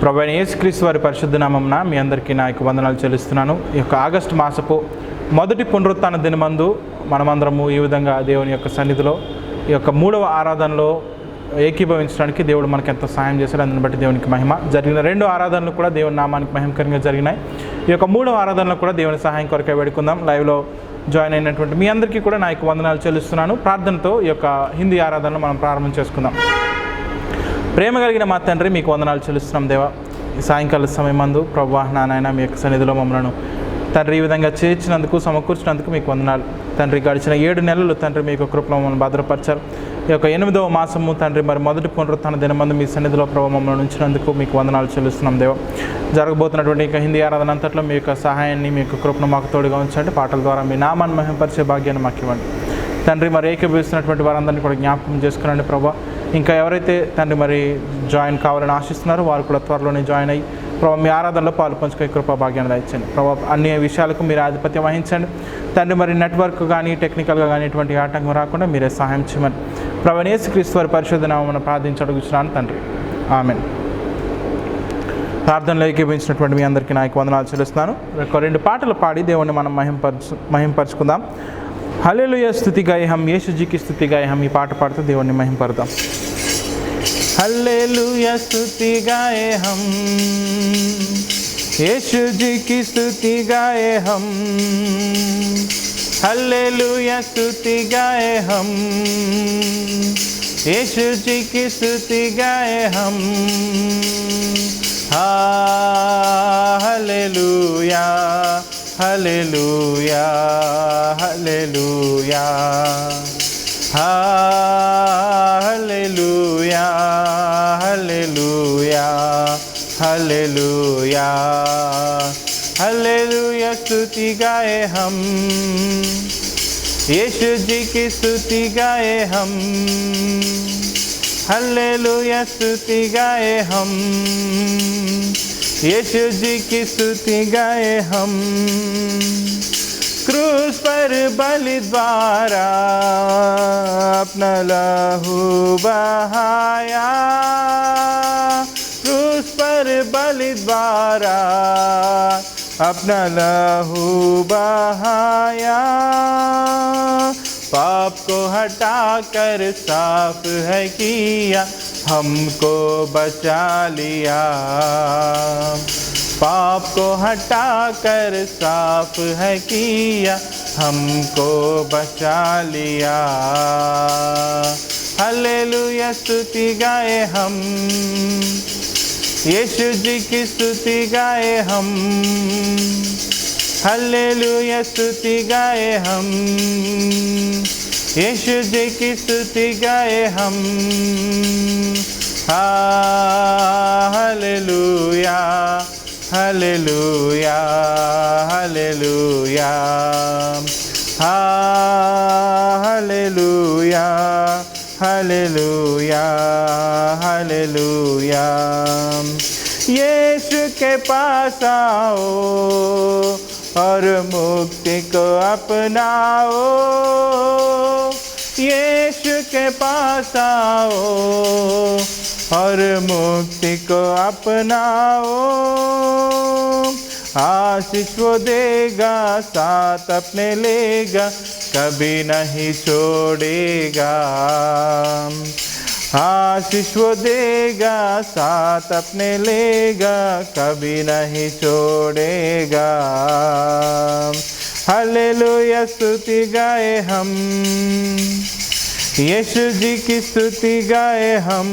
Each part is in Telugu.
ప్రభువైన యేసుక్రీస్తు వారి పరిశుద్ధ నామమున మీ అందరికీ నా యొక్క వందనాలు చెల్లిస్తున్నాను. ఈ యొక్క ఆగస్టు మాసపు మొదటి పునరుత్థాన దినమందు మనమందరము ఈ విధంగా దేవుని యొక్క సన్నిధిలో ఈ యొక్క 3వ ఆరాధనలో ఏకీభవించడానికి దేవుడు మనకు ఎంతో సహాయం చేశాడు. అందుని బట్టి దేవునికి మహిమ. జరిగిన 2 ఆరాధనలు కూడా దేవుని నామానికి మహిమకరంగా జరిగినాయి. ఈ యొక్క 3వ ఆరాధనలో కూడా దేవుని సహాయం కొరకే వేడుకుందాం. లైవ్లో జాయిన్ అయినటువంటి మీ అందరికీ కూడా నా యొక్క వందనాలు చెల్లిస్తున్నాను. ప్రార్థనతో ఈ యొక్క హిందీ ఆరాధనలు మనం ప్రారంభం చేసుకుందాం. ప్రేమ కలిగిన మా తండ్రి, మీకు వందనాలు చెల్లిస్తున్నాం దేవా. ఈ సాయంకాల సమయమందు ప్రభువా నాయన మీ యొక్క సన్నిధిలో మమ్మల్ని తండ్రి ఈ విధంగా చేర్చినందుకు, సమకూర్చినందుకు మీకు వందనాలు తండ్రి. గడిచిన 7 నెలలు తండ్రి మీకు కృపలో మమ్మల్ని భద్రపరిచారు. ఈ యొక్క 8వ మాసము తండ్రి మరి మొదటి పునరుత్థాన దినమందు మీ సన్నిధిలో ప్రభు మమ్మల్ని ఉంచినందుకు మీకు వందనాలు చెల్లిస్తున్నాం దేవా. జరగబోతున్నటువంటి ఇక హిందీ ఆరాధన అంతట్లో మీ యొక్క సహాయాన్ని, మీ యొక్క కృపను మాకు తోడుగా ఉంచండి. పాటల ద్వారా మీ నామాన్ని మహిమపరిచే భాగ్యాన్ని మాకు ఇవ్వండి తండ్రి. మరి ఏకీభవిస్తున్నటువంటి వారందరినీ కూడా జ్ఞాపకం చేసుకునండి ప్రభా. ఇంకా ఎవరైతే తండ్రి మరి జాయిన్ కావాలని ఆశిస్తున్నారో వారు కూడా త్వరలోనే జాయిన్ అయ్యి ప్రభావ మీ ఆరాధనలో పాలు పంచుకునే కృపా భాగ్యాన్ని దయచండి ప్రభావ. అన్ని విషయాలకు మీరు ఆధిపత్యం వహించండి తండ్రి. మరి నెట్వర్క్ కానీ టెక్నికల్గా కానీ ఎటువంటి ఆటంకం రాకుండా మీరే సహాయం చేయమని ప్రభువైన యేసుక్రీస్తు వారి పరిశుద్ధ నామమున ప్రార్థించి అడుగుచున్నాను తండ్రి. ఆమేన్. ప్రార్థనలో ఏకీభవించినటువంటి మీ అందరికీ నా యొక్క వందనాలు చెల్లిస్తున్నాను. 2 పాటలు పాడి దేవుణ్ణి మనం మహింపరుచుకుందాం. హల్లెలూయా స్తుతి గాయ హం, యేసుజీకి స్తుతి గాయ హం. ఈ పాట పాడుతూ దేవుణ్ణి మహింపరుద్దాం. హల్లెలూయా స్తుతి గాయ హం, యేసుజీకి స్తుతి గాయ హం. హల్లెలూయా స్తుతి గాయ హం, యేసుజీకి స్తుతి గాయ హం. హల్లెలూయా హల్లెలూయా హల్లెలూయా హల్లెలూయా హల్లెలూయా హల్లెలూయా హల్లెలూయా స్తుతి గాए हम, यीशु जी की स्तुति गाए हम. हल्लेलुया स्तुति गाए हम, यीशु जी की स्तुति गाए हम. क्रूस पर बलि द्वारा अपना लहू बहाया. क्रूस पर बलि द्वारा अपना लहू बहाया. पाप को हटाकर साफ है किया, हमको बचा लिया. पाप को हटाकर साफ है किया, हमको बचा लिया. हल्लेलुया स्तुति गाए हम, यीशु जी की स्तुति गाए हम. हल्लेलुया स्तुति गाए हम, यीशु जी की स्तुति गाए हम. Hallelujah hallelujah hallelujah hallelujah hallelujah hallelujah. Yeshu के पास आओ और मुक्ति को अपनाओ. यीशु के पास आओ और मुक्ति को अपनाओ. आशीष वो देगा, साथ अपने लेगा, कभी नहीं छोड़ेगा. आशीष वो देगा, साथ अपने लेगा, कभी नहीं छोड़ेगा. हल्लेलुया स्तुति गाए हम, यीशु जी की स्तुति गाए हम.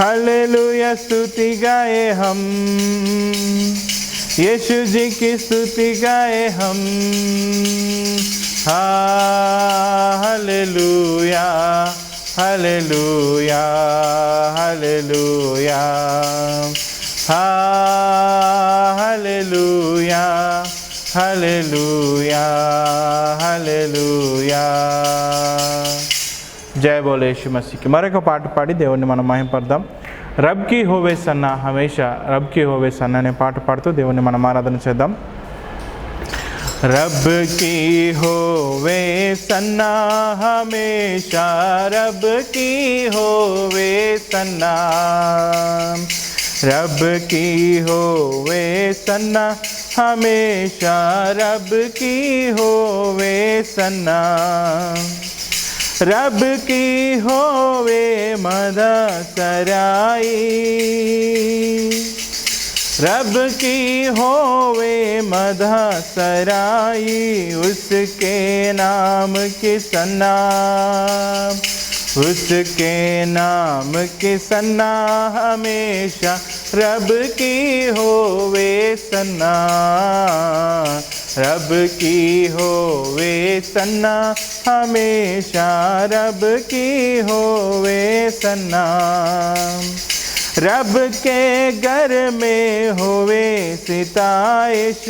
हल्लेलुया स्तुति गाए हम, यीशु जी की स्तुति गाए हम. Hallelujah hallelujah hallelujah hallelujah hallelujah hallelujah. जय बोले यीशु मसीह की. मरొక పాట పాడి దేవుణ్ణి మనం మహిమపడదాం. రబ్ की होवे सन्ना हमेशा, रब की होवे सन्ना అనే పాట పాడుతూ దేవుణ్ణి మనం ఆరాధన చేద్దాం. रब की होवे सन्ना हमेशा, रब की होवे सन्ना. रब की होवे सन्ना हमेशा, रब की होवे सन्ना। रब की होवे मदा सराई, रब की होवे मदा सराई, उसके नाम की सन्ना, उसके नाम की सन्ना हमेशा, रब की होवे सन्ना, रब की होवे सन्ना हमेशा, रब की होवे सन्ना। रब के घर में होवे सिताइश,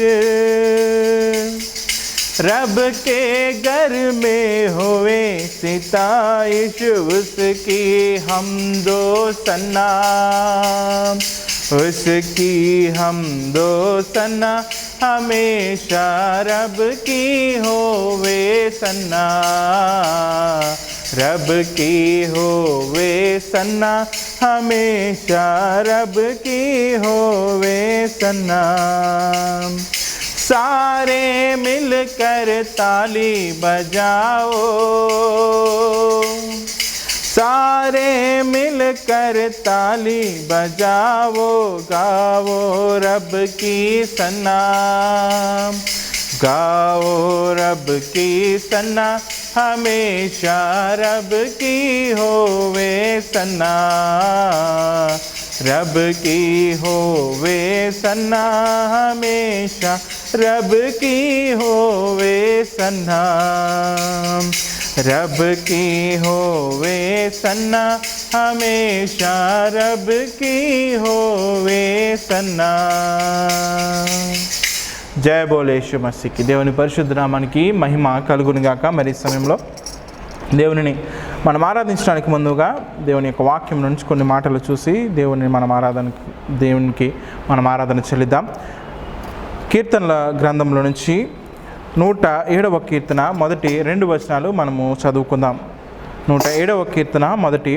रब के घर में होवे सिताइश, उसकी हमदो सन्ना, उसकी हमदो सन्ना हमेशा, रब की होवे सन्ना, रब की होवे सन्ना हमेशा, रब की होवे सन्ना। सारे मिलकर ताली बजाओ, सारे मिलकर ताली बजाओ, गाओ रब की सन्ना, गाओ रब की सन्ना हमेशा, रब की होवे सन्ना, रब की होवे सन्ना हमेशा, रब की होवे सन्ना, रब की होवे सन्ना हमेशा, रब की होवे सन्ना। జయ బోలే యేసు మసీకి. దేవుని పరిశుద్ధ నామానికి మహిమ కలుగును గాక. మరి ఈ సమయంలో దేవునిని మనం ఆరాధించడానికి ముందుగా దేవుని యొక్క వాక్యం నుంచి కొన్ని మాటలు చూసి దేవుని దేవునికి మనం ఆరాధన చెల్లిద్దాం. కీర్తనల గ్రంథంలో నుంచి 107వ కీర్తన మొదటి 2 వచనాలు మనము చదువుకుందాం. 107వ కీర్తన మొదటి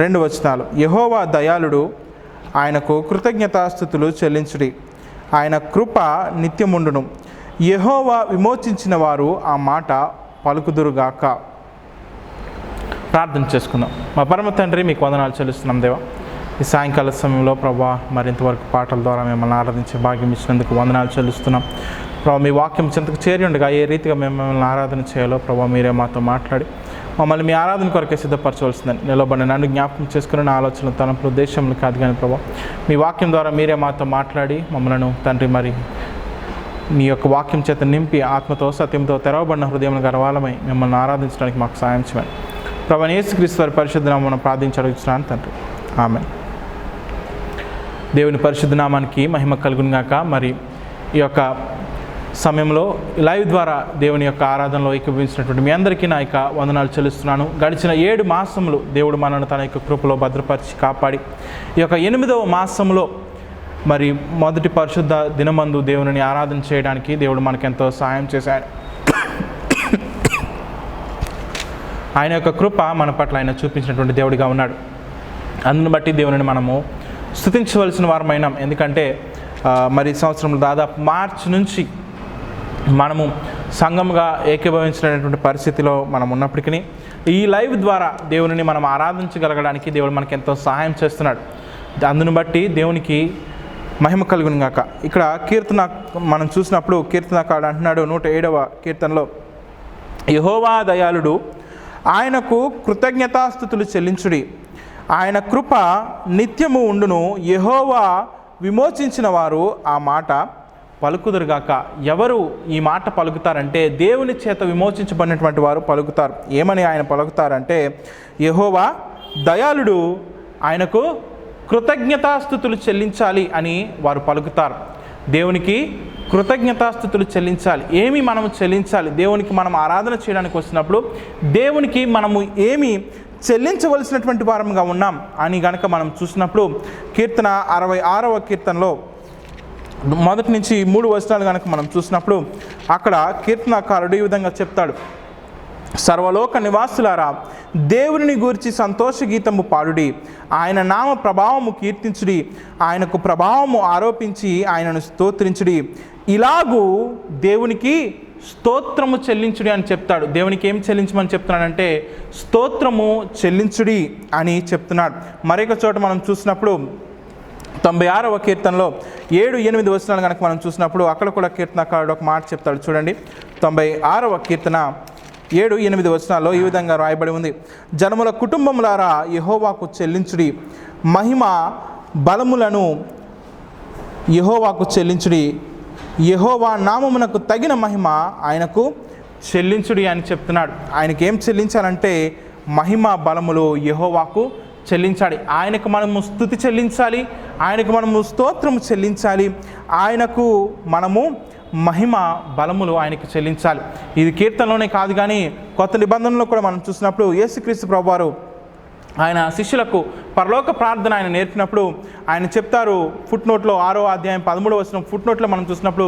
2 వచనాలు. యెహోవా దయాళుడు, ఆయనకు కృతజ్ఞతాస్తుతులు చెల్లించుడి, ఆయన కృప నిత్యముండును. యెహోవా విమోచించిన వారు ఆ మాట పలుకుదురుగాక. ప్రార్థన చేసుకుందాం. మా పరమ తండ్రి, మీకు వందనాలు చెల్లిస్తున్నాం దేవా. ఈ సాయంకాల సమయంలో ప్రభా మరింతవరకు పాటల ద్వారా మిమ్మల్ని ఆరాధించే భాగ్యం ఇచ్చినందుకు వందనాలు చెల్లిస్తున్నాం ప్రభా. మీ వాక్యం చింతకు చేరి ఉండగా ఏ రీతిగా మిమ్మల్ని ఆరాధన చేయాలో ప్రభా మీరే మాతో మాట్లాడి మమ్మల్ని మీ ఆరాధన కొరకే సిద్ధపరచవలసిందని నిలబడి నన్ను జ్ఞాపకం చేసుకుని నా ఆలోచనలు తలంపులు ఉద్దేశంలో కాదు కానీ ప్రభా మీ వాక్యం ద్వారా మీరే మాతో మాట్లాడి మమ్మలను తండ్రి మరి మీ యొక్క వాక్యం చేత నింపి ఆత్మతో సత్యంతో తెరవబడిన హృదయంలో గర్వాలమై మిమ్మల్ని ఆరాధించడానికి మాకు సాయం చేయమని ప్రభు యేసుక్రీస్తు వారి పరిశుద్ధ నామమున ప్రార్థించి అడుగుతున్నాను తండ్రి, ఆమేన్. దేవుని పరిశుద్ధ నామానికి మహిమ కలుగును గాక. మరి ఈ యొక్క సమయంలో లైవ్ ద్వారా దేవుని యొక్క ఆరాధనలో ఏకీభవించినటువంటి మీ అందరికీ నా యొక్క వందనాలు చెల్లిస్తున్నాను. గడిచిన 7 మాసములు దేవుడు మనను తన యొక్క కృపలో భద్రపరిచి కాపాడి ఈ యొక్క 8వ మాసంలో మరి మొదటి పరిశుద్ధ దినమందు దేవుని ఆరాధన చేయడానికి దేవుడు మనకెంతో సహాయం చేశాడు. ఆయన యొక్క కృప మన పట్ల ఆయన చూపించినటువంటి దేవుడిగా ఉన్నాడు. అందును బట్టి దేవుని మనము స్తుతించవలసిన వారమైనాం. ఎందుకంటే మరి సంవత్సరంలో దాదాపు మార్చి నుంచి మనము సంఘంగా ఏకీభవించినటువంటి పరిస్థితిలో మనం ఉన్నప్పటికీ ఈ లైవ్ ద్వారా దేవుని మనం ఆరాధించగలగడానికి దేవుడు మనకి ఎంతో సహాయం చేస్తున్నాడు. అందును బట్టి దేవునికి మహిమ కలుగును గాక. ఇక్కడ కీర్తన మనం చూసినప్పుడు కీర్తనకారుడు అంటున్నాడు 107వ కీర్తనలో, యెహోవా దయాళుడు, ఆయనకు కృతజ్ఞతాస్తుతులు చెల్లించుడి, ఆయన కృప నిత్యము ఉండును. యెహోవా విమోచించిన వారు ఆ మాట పలుకుదురుగాక. ఎవరు ఈ మాట పలుకుతారంటే దేవుని చేత విమోచించబడినటువంటి వారు పలుకుతారు. ఏమని ఆయన పలుకుతారంటే, యెహోవా దయాళుడు, ఆయనకు కృతజ్ఞతాస్తుతులు చెల్లించాలి అని వారు పలుకుతారు. దేవునికి కృతజ్ఞతాస్తుతులు చెల్లించాలి. ఏమి మనము చెల్లించాలి? దేవునికి మనం ఆరాధన చేయడానికి వచ్చినప్పుడు దేవునికి మనము ఏమి చెల్లించవలసినటువంటి వారంగా ఉన్నాం అని గనక మనం చూసినప్పుడు కీర్తన 66వ కీర్తనలో మొదటి నుంచి 3 వచనాలు కనుక మనం చూసినప్పుడు అక్కడ కీర్తనకారుడు ఈ విధంగా చెప్తాడు, సర్వలోక నివాసులారా దేవుని గూర్చి సంతోష గీతము పాడుడి, ఆయన నామ ప్రభావము కీర్తించుడి, ఆయనకు ప్రభావము ఆరోపించి ఆయనను స్తోత్రించుడి. ఇలాగూ దేవునికి స్తోత్రము చెల్లించుడి అని చెప్తాడు. దేవునికి ఏం చెల్లించమని చెప్తున్నాడంటే స్తోత్రము చెల్లించుడి అని చెప్తున్నాడు. మరొక చోట మనం చూసినప్పుడు 96వ కీర్తనలో 7-8 వచనాలు కనుక మనం చూసినప్పుడు అక్కడ కూడా కీర్తనకారుడు ఒక మాట చెప్తాడు. చూడండి, 96వ కీర్తన 7-8 వచనాల్లో ఈ విధంగా రాయబడి ఉంది. జనముల కుటుంబములారా యెహోవాకు చెల్లించుడి, మహిమ బలములను యెహోవాకు చెల్లించుడి, యెహోవా నామమునకు తగిన మహిమ ఆయనకు చెల్లించుడి అని చెప్తున్నాడు. ఆయనకి ఏం చెల్లించాలంటే మహిమ బలములు యెహోవాకు చెల్లించాలి. ఆయనకు మనము స్తుతి చెల్లించాలి, ఆయనకు మనము స్తోత్రము చెల్లించాలి, ఆయనకు మనము మహిమ బలములు ఆయనకు చెల్లించాలి. ఇది కీర్తనలోనే కాదు కానీ కొత్త నిబంధనలో కూడా మనం చూసినప్పుడు యేసుక్రీస్తు ప్రభువారు ఆయన శిష్యులకు పరలోక ప్రార్థన ఆయన నేర్పినప్పుడు ఆయన చెప్తారు, ఫుట్నోట్లో 6వ అధ్యాయం 13వ వచనం ఫుట్నోట్లో మనం చూసినప్పుడు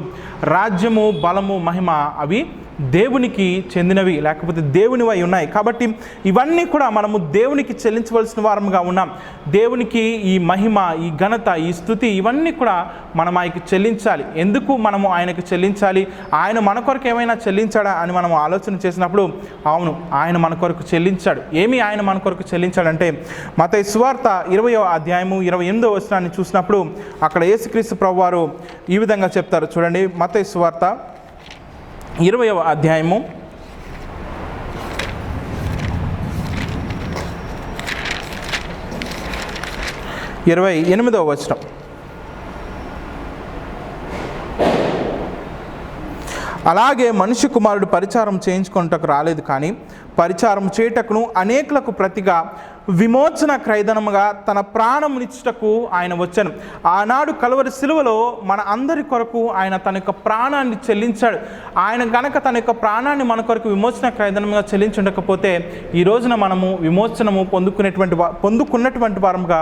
రాజ్యము బలము మహిమ అవి దేవునికి చెందినవి, లేకపోతే దేవునివై ఉన్నాయి. కాబట్టి ఇవన్నీ కూడా మనము దేవునికి చెల్లించవలసిన వారముగా ఉన్నాం. దేవునికి ఈ మహిమ, ఈ ఘనత, ఈ స్తుతి ఇవన్నీ కూడా మనం ఆయనకి చెల్లించాలి. ఎందుకు మనము ఆయనకు చెల్లించాలి? ఆయన మన కొరకు ఏమైనా చెల్లించాడా అని మనం ఆలోచన చేసినప్పుడు అవును, ఆయన మన కొరకు చెల్లించాడు. ఏమి ఆయన మన కొరకు చెల్లించాడంటే మత్తయి సువార్త 20వ అధ్యాయము 28వ వచనాన్ని చూసినప్పుడు అక్కడ యేసుక్రీస్తు ప్రభువారు ఈ విధంగా చెప్తారు. చూడండి, మత్తయి సువార్త 20వ అధ్యాయము 28వ వచనం. అలాగే మనుష్య కుమారుడు పరిచారం చేయించుకొనుటకు రాలేదు, కానీ పరిచారం చేయుటకును అనేకులకు ప్రతిగా విమోచన క్రయధనముగా తన ప్రాణమునిచ్చుటకు ఆయన వచ్చాను. ఆనాడు కలువరి సిలువలో మన అందరి కొరకు ఆయన తన యొక్క ప్రాణాన్ని చెల్లించాడు. ఆయన గనక తన యొక్క ప్రాణాన్ని మన కొరకు విమోచన క్రయధనముగా చెల్లించుండకపోతే ఈ రోజున మనము విమోచనము పొందుకున్నటువంటి వారముగా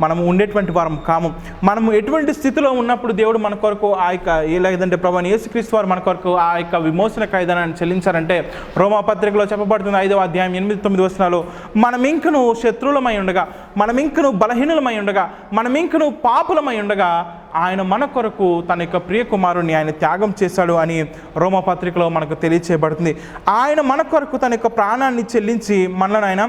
మనము ఉండేటువంటి వారం కాము. మనము ఎటువంటి స్థితిలో ఉన్నప్పుడు దేవుడు మన కొరకు ఆ యొక్క లేదంటే ప్రభువైన యేసుక్రీస్తు వారు మన కొరకు ఆ యొక్క విమోచన క్రయధనాన్ని చెల్లించారంటే రోమా పత్రికలో చెప్పబడుతుంది 5వ అధ్యాయం 8-9 వచనాలు, మనం ఇంకను శత్రువులమై ఉండగా, మనం ఇంకను బలహీనులమై ఉండగా, మనం ఇంకను పాపులమై ఉండగా ఆయన మన కొరకు తన యొక్క ప్రియ కుమారుని ఆయన త్యాగం చేశాడు అని రోమా పత్రికలో మనకు తెలియచేయబడుతుంది. ఆయన మన కొరకు తన యొక్క ప్రాణాన్ని చెల్లించి మనలను ఆయన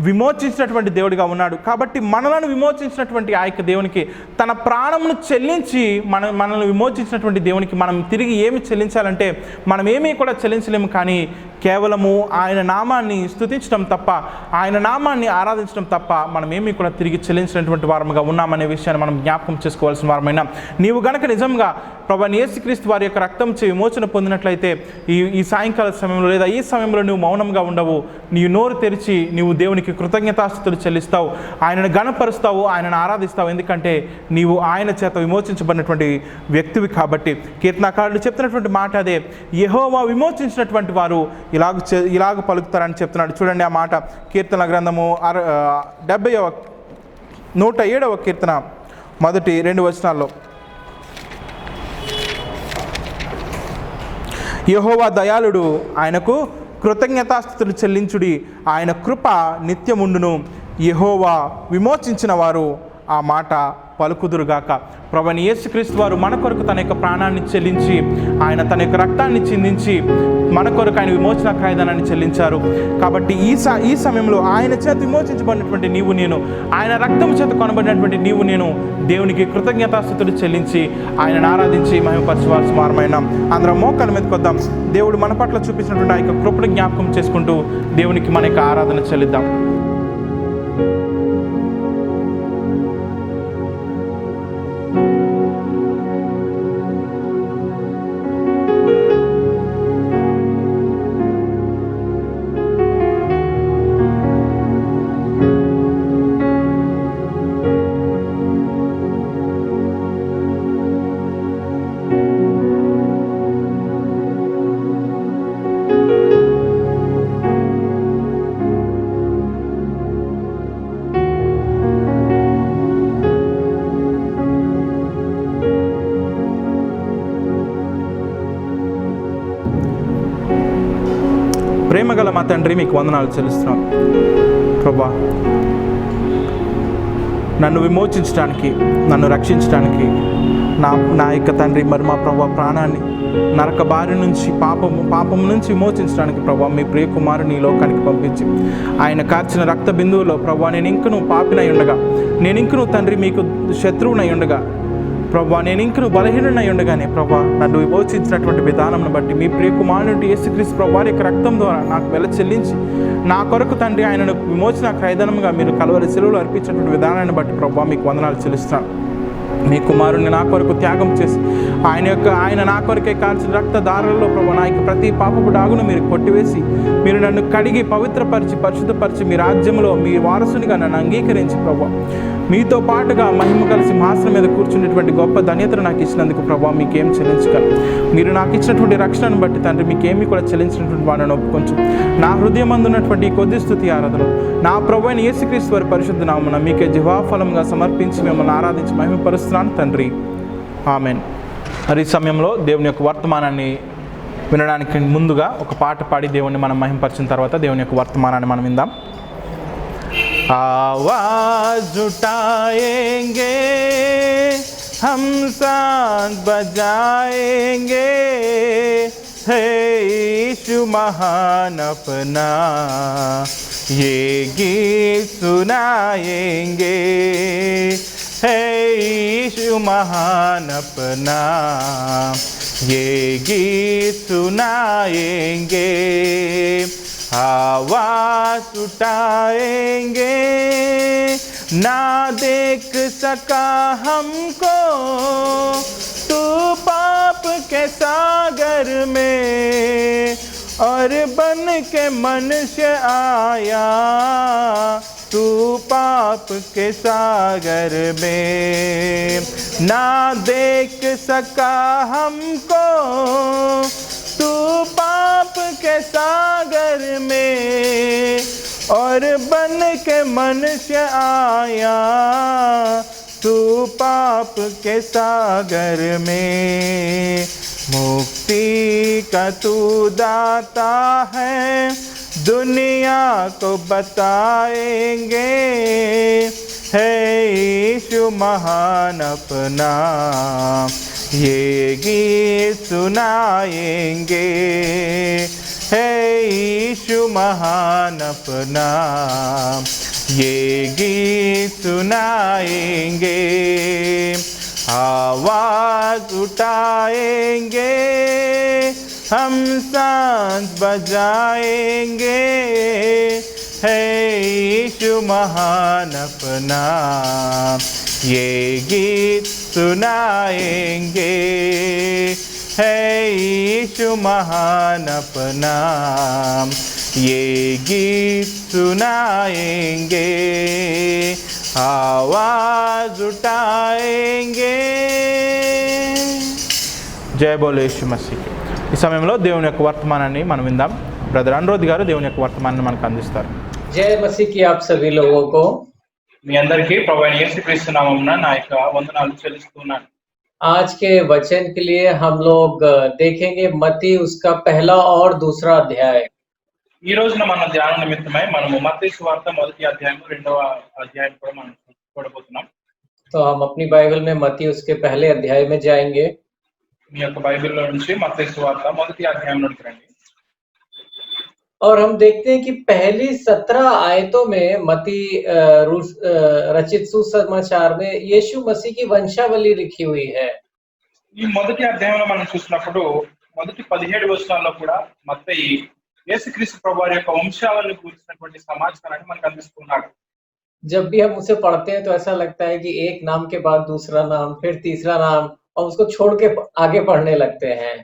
విమోచించినటువంటి దేవుడిగా ఉన్నాడు. కాబట్టి మనలను విమోచించినటువంటి ఆ యొక్క దేవునికి తన ప్రాణమును చెల్లించి మనల్ని విమోచించినటువంటి దేవునికి మనం తిరిగి ఏమి చెల్లించాలంటే మనం ఏమీ కూడా చెల్లించలేము, కానీ కేవలము ఆయన నామాన్ని స్తుతించడం తప్ప, ఆయన నామాన్ని ఆరాధించడం తప్ప మనం ఏమీ కూడా తిరిగి చెల్లించినటువంటి వారముగా ఉన్నామనే విషయాన్ని మనం జ్ఞాపకం చేసుకోవాల్సిన వారమైనా నీవు గనక నిజంగా ప్రభువైన యేసుక్రీస్తు వారి యొక్క రక్తంచే విమోచన పొందినట్లయితే ఈ సాయంకాల సమయంలో లేదా ఈ సమయంలో నువ్వు మౌనంగా ఉండవు, నీవు నోరు తెరిచి నీవు దేవునికి కృతజ్ఞతాస్తుతులు చెల్లిస్తావు, ఆయనను గణపరుస్తావు, ఆయనను ఆరాధిస్తావు. ఎందుకంటే నీవు ఆయన చేత విమోచించబడినటువంటి వ్యక్తివి. కాబట్టి కీర్తనకారుడు చెప్తున్నటువంటి మాట అదే, యెహోవా విమోచించినటువంటి వారు ఇలాగ పలుకుతారని చెప్తున్నాడు. చూడండి ఆ మాట, కీర్తన గ్రంథము 107వ కీర్తన మొదటి 2 వచనాల్లో, యెహోవా దయాళుడు, ఆయనకు కృతజ్ఞతాస్తుతులు చెల్లించుడి, ఆయన కృప నిత్యముండును, యెహోవా విమోచించిన వారు ఆ మాట పలుకుదురుగాక. ప్రభువైన యేసుక్రీస్తు వారు మన కొరకు తన యొక్క ప్రాణాన్ని చెల్లించి, ఆయన తన యొక్క రక్తాన్ని చిందించి మన కొరకు ఆయన విమోచన క్రయధనాన్ని చెల్లించారు. కాబట్టి ఈ సమయంలో ఆయన చేత విమోచించబడినటువంటి నీవు నేను, ఆయన రక్తం చేత కొనబడినటువంటి నీవు నేను దేవునికి కృతజ్ఞతాస్తుతులు చెల్లించి ఆయనను ఆరాధించి మహిమపరచవలసిన వారమైన అందరం మోకాళ్ళ మీద కొద్దాం. దేవుడు మన పట్ల చూపించినటువంటి ఆ యొక్క కృపను జ్ఞాపకం చేసుకుంటూ దేవునికి మన యొక్క ఆరాధన చెల్లిద్దాం. ప్రేమగల మా తండ్రి, మీకు వందనాలు చెల్లిస్తున్నాం ప్రభా. నన్ను విమోచించడానికి, నన్ను రక్షించడానికి నా యొక్క తండ్రి మరి మా ప్రభా ప్రాణాన్ని నరక బారి నుంచి పాపము నుంచి విమోచించడానికి ప్రభా మీ ప్రియ కుమారుని ఈ లోకానికి పంపించి ఆయన కార్చిన రక్త బిందువులో ప్రభా నేను ఇంకను పాపినై ఉండగా, నేను ఇంకను తండ్రి మీకు శత్రువునై ఉండగా ప్రభా, నేను ఇంకను బలహీనై ఉండగానే ప్రభా నన్ను విమోచించినటువంటి విధానంను బట్టి మీ ప్రియ కుమారుని యేసుక్రీస్తు ప్రభు వారి యొక్క రక్తం ద్వారా నాకు వెల చెల్లించి నా కొరకు తండ్రి ఆయనను విమోచన క్రయధనంగా మీరు కలువరి శిలువలో అర్పించినటువంటి విధానాన్ని బట్టి ప్రభా మీకు వందనాలు చెల్లిస్తాను. మీ కుమారుని నా కొరకు త్యాగం చేసి ఆయన నా కొరకే కాల్చిన రక్తధారలలో ప్రభు నా యొక్క ప్రతి పాపపు డాగును మీరు కొట్టివేసి మీరు నన్ను కడిగి పవిత్రపరిచి పరిశుద్ధపరిచి మీ రాజ్యంలో మీ వారసునిగా నన్ను అంగీకరించి ప్రభు మీతో పాటుగా మహిమ గల సింహాసనం మీద కూర్చునేటువంటి గొప్ప ధన్యతను నాకు ఇచ్చినందుకు ప్రభు మీకేం చెల్లించగలను. మీరు నాకు ఇచ్చినటువంటి రక్షణను బట్టి తండ్రి మీకేమీ కూడా చెల్లించినటువంటి వాడిని ఒప్పుకొంచు. నా హృదయం అందున్నటువంటి కొద్ది స్తుతి ఆరాధన నా ప్రభు అయిన యేసుక్రీస్తు వారి పరిశుద్ధ నామమున మీకే జిహ్వాఫలంగా సమర్పించి మిమ్మల్ని ఆరాధించి మహిమపరుస్తున్నాను తండ్రి. ఆమెన్. మరి ఈ సమయంలో దేవుని యొక్క వర్తమానాన్ని వినడానికి ముందుగా ఒక పాట పాడి దేవుణ్ణి మనం మహిమపరిచిన తర్వాత దేవుని యొక్క వర్తమానాన్ని మనం విందాం. आवाज उठाएंगे हम साथ बजाएंगे, है यीशु महान अपना ये गीत सुनाएंगे, है यीशु महान अपना ये गीत सुनाएंगे. आवाज उठाएंगे ना देख सका हमको तू पाप के सागर में, और बन के मनुष्य आया तू पाप के सागर में. ना देख सका हमको तू पाप के सागर में, और बन के मनुष्य आया तू पाप के सागर में. मुक्ति का तू दाता है दुनिया को बताएंगे, है यीशु महान अपना ये गीत सुनाएंगे, है यीशु महान अपना ये गीत सुनाएंगे. आवाज उठाएंगे हम सांस बजाएंगे, है यीशु महान अपना ये गीत सुनाएंगे, है यीशु महान अपना ये गीत सुनाएंगे. आवाज उठाएंगे. జయ బోలో యేసు మసీహ్. ఈ సమయంలో దేవుని యొక్క వర్తమానాన్ని మనం విందాం. బ్రదర్ అనురోధ్ గారు దేవుని యొక్క వర్తమానాన్ని మనకు అందిస్తారు. జయ మసీహ్ కి ఆప్ సభీ లోగోं को మీ అందరికీ ప్రభువైన యేసుక్రీస్తు నామమున నా యొక్క వందనాలు చెల్లిస్తున్నాను. आज के वचन के लिए हम लोग देखेंगे मत्ती उसका पहला और दूसरा अध्याय. ఈ రోజున మన ధ్యాన నిమిత్తమై మనము మత్తయి సువార్త మొదటి అధ్యాయం రెండవ అధ్యాయం కూడా మనం చూడబోతున్నాం. तो हम अपनी बाइबल में मत्ती उसके पहले अध्याय में जाएंगे. మీ యొక్క బైబిల్లో నుంచి మత్తయి సువార్త మొదటి అధ్యాయంలోకి రండి. और हम देखते हैं कि पहली 17 आयतों में मत्ती रचित सुसमाचार में यीशु मसीह की वंशावली लिखी हुई है. ఈ మొదటి అధ్యాయంలో మనం చూసినప్పుడు మొదటి 17 వచనాల్లో కూడా మత్తయి యేసుక్రీస్తు ప్రభువారి యొక్క వంశావళిని గురించినటువంటి సమాచారాన్ని మనకు అందిస్తున్నాడు. जब भी हम उसे पढ़ते हैं तो ऐसा लगता है कि एक नाम के बाद दूसरा नाम, फिर तीसरा नाम, और उसको छोड़ के आगे पढ़ने लगते हैं.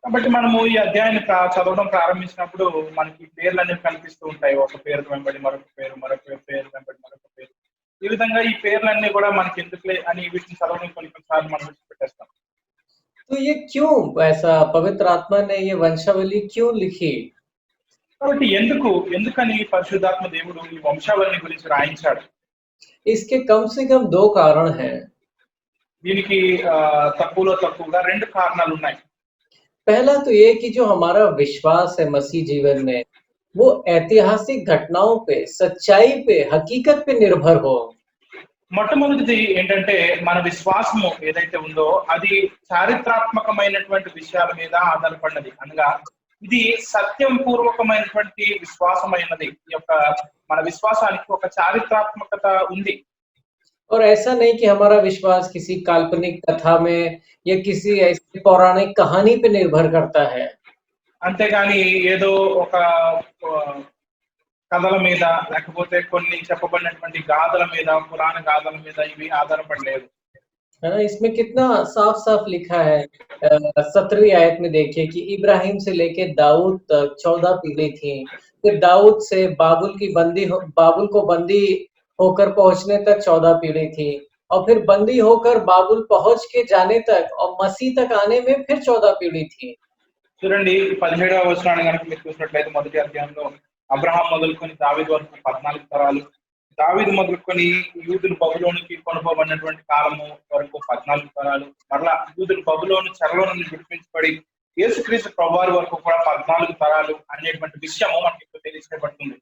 కాబట్టి మనము ఈ అధ్యాయాన్ని చదవడం ప్రారంభించినప్పుడు మనకి పేర్లు అనేవి కనిపిస్తూ ఉంటాయి. ఒక పేరు వెంబడి మరొక పేరు, మరొక పేరు వెంబడి మరొక పేరు. ఈ విధంగా ఈ పేర్లన్నీ కూడా మనకి ఎందుకులే అని వీటిని చదవడం కొన్నిసార్లు మనం విడిచిపెట్టేస్తాం. तो ये क्यों ऐसा पवित्र आत्मा ने ये वंशावली क्यों लिखी? కాబట్టి ఎందుకని పరిశుద్ధాత్మ దేవుడు ఈ వంశావళిని గురించి రాయించాడు? इसके कम से कम 2 कारण हैं. దీనికి తక్కువగా 2 కారణాలు ఉన్నాయి. पहला तो ये कि जो हमारा विश्वास है मसीह जीवन में, वो ऐतिहासिक घटनाओं पे, सच्चाई पे, हकीकत पे निर्भर हो। మొట్టమొదటిది ఏంటంటే మన విశ్వాసము ఏదైతే ఉందో అది చారిత్రాత్మకమైనటువంటి విషయాల మీద ఆధారపడినది అనగా ఇది సత్యం పూర్వకమైనటువంటి విశ్వాసమైనది ఈ యొక్క మన విశ్వాసానికి ఒక చారిత్రాత్మకత ఉంది. और ऐसा नहीं कि हमारा विश्वास किसी काल्पनिक कथा में या किसी ऐसी पौराणिक कहानी पे निर्भर करता है। అంతేగాని ఏదో ఒక కథల మీద లేకపోతే కొన్ని చెప్పబడినటువంటి గాథల మీద పురాణ గాథల మీద ఇవి ఆధారపడలేదు. है ना? इसमें कितना साफ-साफ लिखा है 17वीं आयत में देखिए कि इब्राहिम से लेके दाऊद तक 14 पीढ़ी थी। फिर दाऊद से बाबुल को बंदी होकर पहुँचने तक 14 पीढ़ी थी और फिर बंदी होकर बाबुल पहुँच के जाने तक और मसीह तक आने में फिर 14 पीढ़ी थी। చూడండి 17వ వచనాన్ని గనుక మీరు చూసినట్లయితే మొదటి అధ్యాయంలో అబ్రహాం మొదలుకొని దావీదు వరకు 14 తరాలు, దావీదు మొదలుకొని యూదులు బబులోనికి కొనుక్కోబడినటువంటి కాలము వరకు 14 తరాలు, మరలా యూదులు బబులోను చెరలో నుండి విడిపించబడి యేసుక్రీస్తు ప్రభువారి వరకు కూడా 14 తరాలు అనేటువంటి విషయము మనకి ఇప్పుడు తెలియజేయబడుతుంది.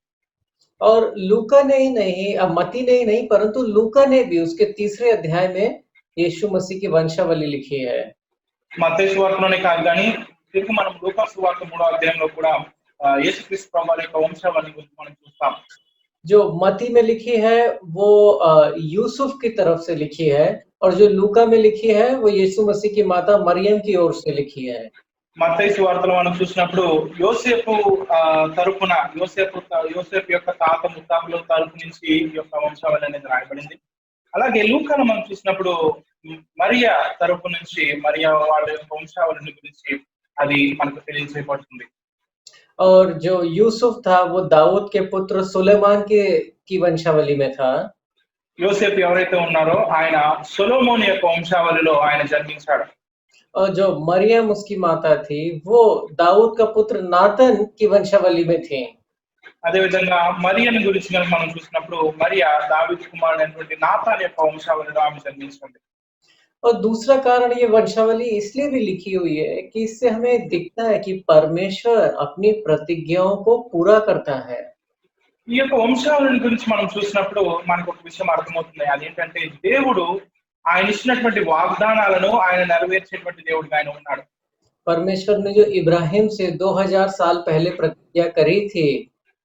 और लूका ने ही नहीं मत्ती ने ही नहीं परंतु लूका ने भी उसके तीसरे अध्याय में यीशु मसीह की वंशावली लिखी है। మత్తయి సువార్తలోనే కాదు కానీ తిరిగి మనం లూకా సువార్త 3వ అధ్యాయంలో కూడా యేసుక్రీస్తు ప్రభువారి యొక్క వంశావళి గురించి మనం చూస్తాం. जो मत्ती में लिखी है वो यूसुफ की तरफ से लिखी है और जो लूका में लिखी है वो यीशु मसीह की माता मरियम की ओर से लिखी है। మత్తయి సువార్తలో మనం చూసినప్పుడు యోసేపు తరపున యోసేపు యొక్క తాత ముత్తాతల తరపు నుంచి ఈ యొక్క వంశావళి అనేది రాయబడింది. అలాగే లూకాలో మనం చూసినప్పుడు మరియా తరపు నుంచి మరియా వాళ్ళ యొక్క వంశావళిని గురించి అది మనకు తెలియజేయబడుతుంది. और जो यूसुफ था वो दाऊद के पुत्र सुलेमान की वंशावली में था। యోసేపు ఎవరైతే ఉన్నారో ఆయన సొలొమోను యొక్క వంశావళిలో ఆయన జన్మించాడు. और जो मरियम उसकी माता थी वो दाऊद का पुत्र नातन की वंशावली में थी। అదే విధంగా మరియను గురించి కనుక మనం చూసినప్పుడు మరియా దావీదు కుమారుడైనటువంటి నాతాన్ యొక్క వంశావళిలో ఆమె జన్మించింది. और दूसरा कारण ये वंशावली इसलिए भी लिखी हुई है कि इससे हमें दिखता है कि परमेश्वर अपनी प्रतिज्ञाओं को पूरा करता है। ఈ యొక్క వంశావళిని గురించి మనం చూసినప్పుడు మనకు ఒక విషయం అర్థమవుతుంది. అదేంటంటే దేవుడు ఆయన ఇచ్చినటువంటి వాగ్దానాలను ఆయన నెరవేర్చేటువంటి దేవుడిగా ఆయన ఉన్నాడు. परमेश्वर ने जो इब्राहिम से 2000 साल पहले प्रतिज्ञा करी थी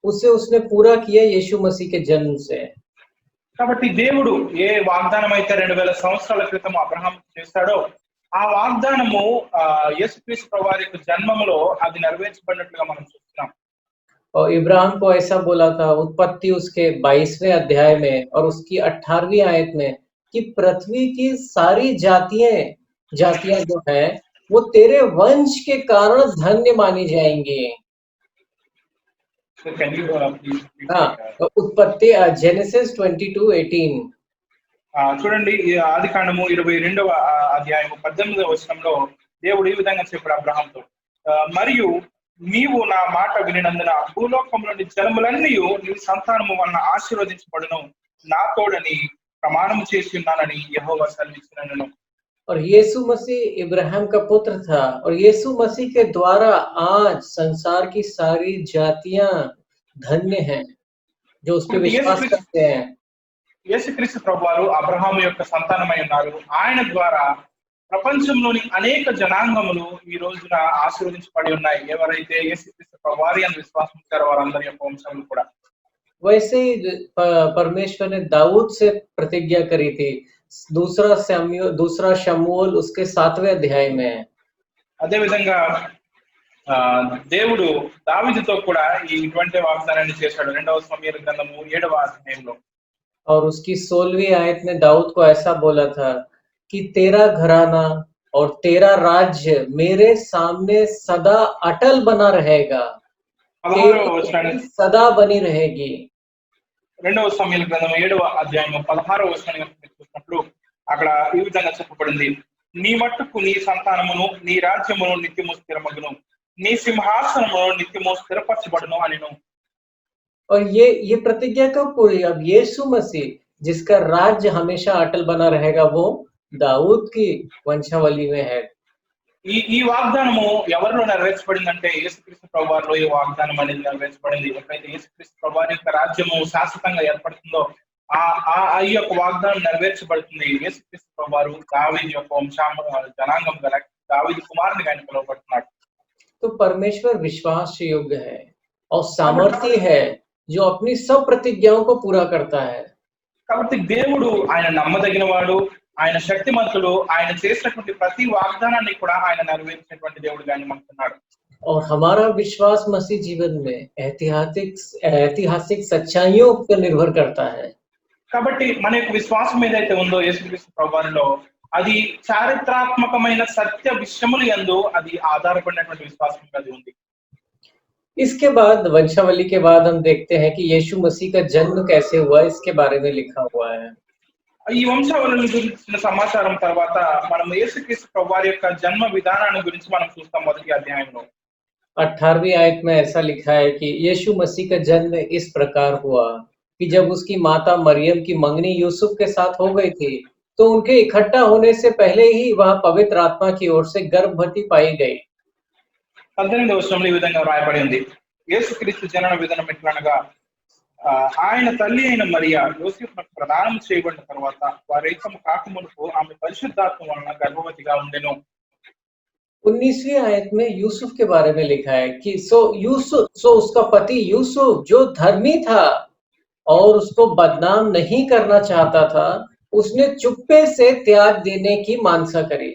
उसे उसने पूरा किया यीशु मसीह के जन्म से। కాబట్టి దేవుడు ఏ వాగ్దానం అయితే 2000 సంవత్సరాల క్రితం అబ్రహాం చేశాడో ఆ వాగ్దానము యేసుక్రీస్తు ప్రభువారి యొక్క జన్మములో అది నెరవేర్చబడినట్లుగా మనం చూస్తున్నాం. और इब्राहिम को ऐसा बोला था उत्पत्ति उसके 22वें अध्याय में और उसकी 18वीं आयत में कि पृथ्वी की सारी जातियां जो है वो तेरे वंश के कारण धन्य मानी जाएंगी। So can you please हाँ, तो उत्पत्ति जेनेसिस 22:18 చూడండి ఈ ఆది కాండము 22వ అధ్యాయము 18వ వచనంలో దేవుడు ఈ విధంగా చెప్పాడు అబ్రహాంతో, మరియు నీవు నా మాట వినినందున భూలోకంలోని జనములన్నీ నీ సంతానము వలన ఆశీర్వదించబడును, నా తోడని ప్రమాణము చేసి ఉన్నానని యెహోవా సెలవిచ్చినను. और यीशु मसीह इब्राहिम का पुत्र था और यीशु मसीह के द्वारा आज संसार की सारी जातियां धन्य हैं जो उस पे विश्वास करते हैं। యేసుక్రీస్తు ప్రభువారు అబ్రహాము యొక్క సంతానమై ఉన్నారు. ఆయన ద్వారా ప్రపంచంలోని అనేక జనాంగములు ఈ రోజున ఆశీర్వదించబడి ఉన్నాయి. ఎవరైతే యేసుక్రీస్తు ప్రభువారి అని విశ్వాసం ఉంచారో వారందరి యొక్క వంశములు కూడా. वैसे ही परमेश्वर ने दाऊद से प्रतिज्ञा करी थी। दूसरा शमूएल उसके 7वें अध्याय में है। అదే విధంగా దేవుడు దావీదుతో కూడా ఈ ఇటువంటి వాగ్దానాన్ని చేశాడు 2వ సమూయేలు గ్రంథము 7వ అధ్యాయంలో. और उसकी 16वीं आयत में दाऊद को ऐसा बोला था कि तेरा घराना और तेरा राज्य मेरे सामने सदा अटल बना रहेगा, सदा बनी रहेगी। 2వ సమూయేలు గ్రంథము 7వ అధ్యాయము 16వ వచనాన్ని చూసినప్పుడు అక్కడ ఈ విధంగా చెప్పబడింది, నీ మట్టుకు నీ సంతానమును నీ రాజ్యమును నిత్యము స్థిరమగును, నీ సింహాసనమును నిత్యము స్థిరపరచబడును అనిను. और ये प्रतिज्ञा कब पूरी? अब यीशु मसीह जिसका राज्य हमेशा अटल बना रहेगा वो दाऊद की वंशावली में है। ఈ వాగ్దానము ఎవరిలో నెరవేర్చబడిందంటే యేసుక్రీస్తు ప్రభువారిలో ఈ వాగ్దానం అనేది నెరవేర్చబడింది. ఎప్పుడైతే యేసుక్రీస్తు ప్రభువారి యొక్క రాజ్యము శాశ్వతంగా ఏర్పడుతుందో ఈ యొక్క వాగ్దానం నెరవేర్చబడుతుంది. యేసుక్రీస్తు ప్రభువారు దావీదు యొక్క జనాంగం గల దావీదు కుమారునిగా ఆయన పిలువబడుతున్నాడు. तो परमेश्वर विश्वास योग्य है और सामर्थ्य है जो अपनी सब प्रतिज्ञाओं को पूरा करता है। కాబట్టి దేవుడు ఆయన నమ్మదగిన వాడు, ఆయన శక్తిమంతుడు, ఆయన చేసినటువంటి ప్రతి వాగ్దానాన్ని కూడా ఆయన నెరవేర్చినటువంటి దేవుడుగా ఆయన నమ్ముతున్నాడు. और हमारा विश्वास मसीह जीवन में ऐतिहासिक सच्चाइयों पर निर्भर करता है। కాబట్టి మన యొక్క విశ్వాసం ఏదైతే ఉందో యేసుక్రీస్తు ప్రభువారిలో అది చారిత్రాత్మకమైన సత్య విషయములు యందు అది ఆధారపడినటువంటి విశ్వాసం అది ఉంది. इसके बाद वंशावली के बाद हम देखते हैं कि यीशु मसीह का जन्म कैसे हुआ, इसके बारे में लिखा हुआ है। ఈ వంశావళి గురించిన సమాచారం తర్వాత మనం యేసుక్రీస్తు ప్రభువారి యొక్క జన్మ విధానాన్ని గురించి మనం చూస్తాం మొదటి అధ్యాయంలో. 18वीं आयत में ऐसा लिखा है कि यीशु मसीह का जन्म इस प्रकार हुआ कि जब उसकी माता मरियम की मंगनी यूसुफ के साथ हो गई थी, तो उनके इकट्ठा होने से पहले ही वह पवित्र आत्मा की ओर से गर्भवती पाई गई। 18వ వచనంలో ఈ విధంగా రాయబడి ఉంది. యేసుక్రీస్తు జనన విధానం ఎట్లనగా ఆయన తల్లి అయిన మరియా యోసేపునకు ప్రదానం చేయబడిన తర్వాత వారేకము కాకమునుపు ఆమె పరిశుద్ధాత్మ వలన గర్భవతిగా ఉండెను. 19वीं आयत में यूसुफ के बारे में लिखा है कि सो उसका पति यूसुफ जो धर्मी था और उसको बदनाम नहीं करना चाहता था, उसने चुप्पे से त्याग देने की मानसा करी।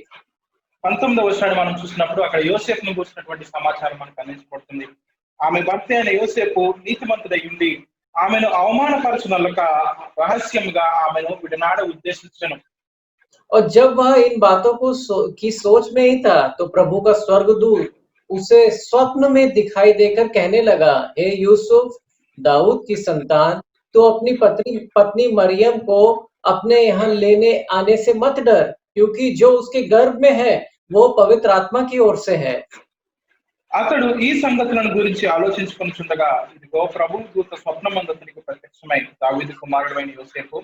19వ వచనాన్ని మనం చూసినప్పుడు అక్కడ యోసేపును గురించినటువంటి సమాచారం మనకు అందించబడుతుంది. ఆమె భర్త అయిన యోసేపు నీతిమంతుడై ఉండి ఆమెను అవమానపరచునలక రహస్యంగా ఆమెను విడనాడ ఉద్దేశించెను. और जब वह इन बातों की सोच में ही था, तो प्रभु का स्वर्गदूत उसे स्वप्न में दिखाई देकर कहने लगा, हे यूसुफ, दाऊद की संतान, तो अपनी पत्नी मरियम को अपने यहाँ लेने आने से मत डर, क्योंकि जो उसके गर्भ में है वो पवित्र आत्मा की ओर से है। అతడు ఈ సంగతులను గురించి ఆలోచించుకొనుచుండగా ఇదిగో ప్రభువు దూత స్వప్నమందు అతనికి ప్రత్యక్షమై, దావీదు కుమారుడైన యోసేపు,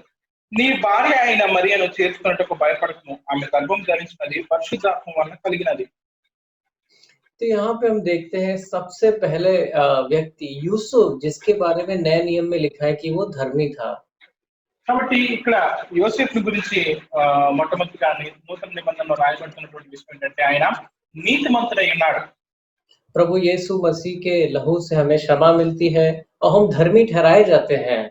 నీ భార్య అయిన మరియను చేర్చుకున్నట్టుకు భయపడకుము, ఆమె గర్భం ధరించినది పరిశుద్ధాత్మ వలన కలిగినది. तो यहाँ पे हम देखते हैं सबसे पहले व्यक्ति यूसुफ, जिसके बारे में नए नियम में लिखा है कि वो धर्मी था। కాబట్టి ఇక్కడ యోసేపు గురించి మొట్టమొదటిగా నూతన నిబంధనలో రాయబడుతున్నటువంటి విషయం ఏంటంటే ఆయన నీతిమంతుడై ఉన్నాడు. प्रभु यीशु मसीह के लहू से हमें क्षमा मिलती है और हम धर्मी ठहराए जाते हैं।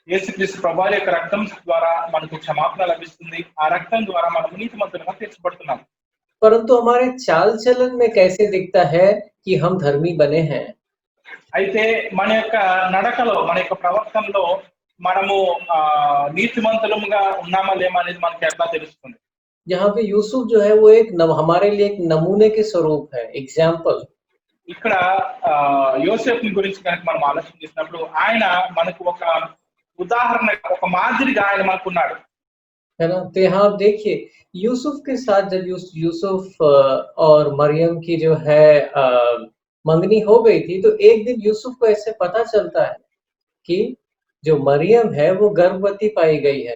యేసుక్రీస్తు ప్రభువారి యొక్క రక్తం ద్వారా మనకు క్షమాపణ లభిస్తుంది. ఆ రక్తం ద్వారా మనం నీతిమంతులుగా తీర్చబడుతున్నాం. परंतु हमारे चाल चलन में कैसे दिखता है कि हम धर्मी बने हैं? అయితే మన యొక్క నడకలో మన యొక్క ప్రవర్తనలో మనము నీతిమంతులుగా ఉన్నామా లేమా అనేది మనకి ఎట్లా తెలుస్తుంది? यहाँ पे यूसुफ जो है वो हमारे लिए एक नमूने के स्वरूप है, एग्जाम्पल। ఇక్కడ యోసేపు గురించి కనుక మనం ఆలోచన చేసినప్పుడు ఆయన మనకు ఒక ఉదాహరణ, ఒక మాదిరిగా ఆయన మనకున్నాడు. है ना? तो यहाँ आप देखिए यूसुफ के साथ जब यूसुफ और मरियम की जो है मंगनी हो गई थी, तो एक दिन यूसुफ को ऐसे पता चलता है कि जो मरियम है वो गर्भवती पाई गई है।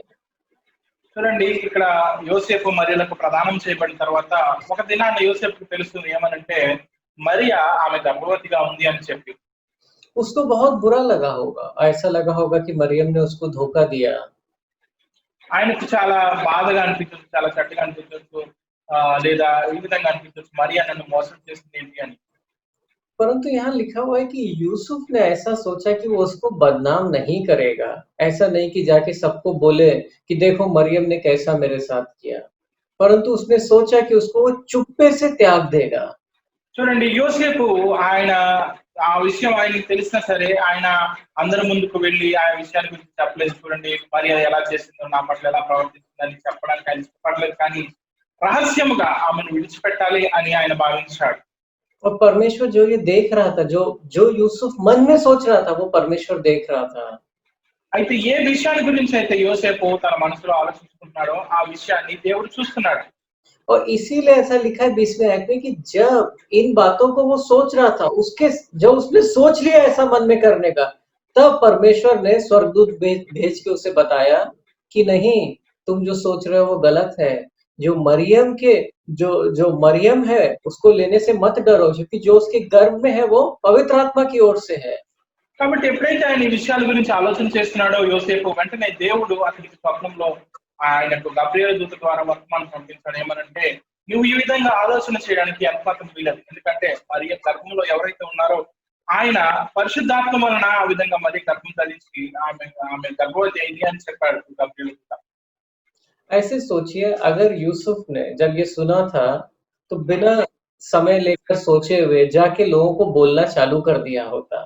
చూడండి, ఇక్కడ యోసేపు మరియలకు ప్రదానం చేయబడిన తర్వాత ఒక దినాన యోసేపుకు తెలుస్తుంది ఏమనంటే మరియా ఆమె గర్భవతిగా ఉంది అని చెప్పి. उसको बहुत बुरा लगा होगा, ऐसा लगा होगा कि मरियम ने उसको धोखा दिया। ఆయనకు చాలా బాధగా అనిపించవచ్చు, చాలా చెడ్డగా అనిపించవచ్చు, లేదా ఈ విధంగా అనిపించవచ్చు, మరియా నన్ను మోసం చేసింది ఏంటి అని. परंतु यहाँ लिखा हुआ है कि यूसुफ ने ऐसा सोचा कि वो उसको बदनाम नहीं करेगा। ऐसा नहीं कि जाके सबको बोले कि देखो मरियम ने कैसा मेरे साथ किया, परंतु उसने सोचा कि उसको वो चुप्पे से त्याग देगा। చూడండి, యోసేపు ఆయన ఆ విషయం ఆయనకి తెలిసినా సరే ఆయన అందరి ముందుకు వెళ్ళి ఆ విషయాన్ని గురించి చెప్పలేదు. చూడండి, మరియా ఎలా చేసిందో, నా పట్ల ఎలా ప్రవర్తిస్తుందని చెప్పడానికి ఆయన ఇష్టపడలేదు. కానీ రహస్యముగా ఆమెను విడిచిపెట్టాలి అని ఆయన భావించాడు. और परमेश्वर जो ये देख रहा था, जो यूसुफ मन में सोच रहा था, वो परमेश्वर देख रहा था। అయితే ఏ విషయాన్ని గురించి అయితే యోసేపు తన మనసులో ఆలోచించుకుంటున్నాడో ఆ విషయాన్ని దేవుడు చూస్తున్నాడు. और इसीलिए ऐसा लिखा है 20वें आयत में कि जब इन बातों को वो सोच रहा था, जब उसने सोच लिया ऐसा मन में करने का, तब परमेश्वर ने स्वर्गदूत भेज के उसे बताया कि नहीं, तुम जो सोच रहे हो वो गलत है। जो मरियम के जो जो मरियम है उसको लेने से मत डरो, क्योंकि जो उसके गर्भ में है वो पवित्र आत्मा की ओर से है। కాబట్టి ఎప్పుడైతే ఆయన ఈ విషయాల గురించి ఆలోచన చేస్తున్నాడో యోసేపు వెంటనే దేవుడు అతనికి స్వప్నంలో ఆయనకు గబ్రియలు దూత ద్వారా వర్తమానం పంపించాడు. ఏమనంటే నువ్వు ఈ విధంగా ఆలోచన చేయడానికి ఎంతమాత్రం వీలదు, ఎందుకంటే మరి గర్భంలో ఎవరైతే ఉన్నారో ఆయన పరిశుద్ధాత్మ వలన ఆ విధంగా మరి గర్భం ధరించి ఆమె ఆమె గర్భవతి అయింది అని చెప్పాడు గబ్రియలు దూత. ऐसे सोचिए, अगर यूसुफ ने जब ये सुना था तो बिना समय लेकर सोचे हुए जाके लोगों को बोलना चालू कर दिया होता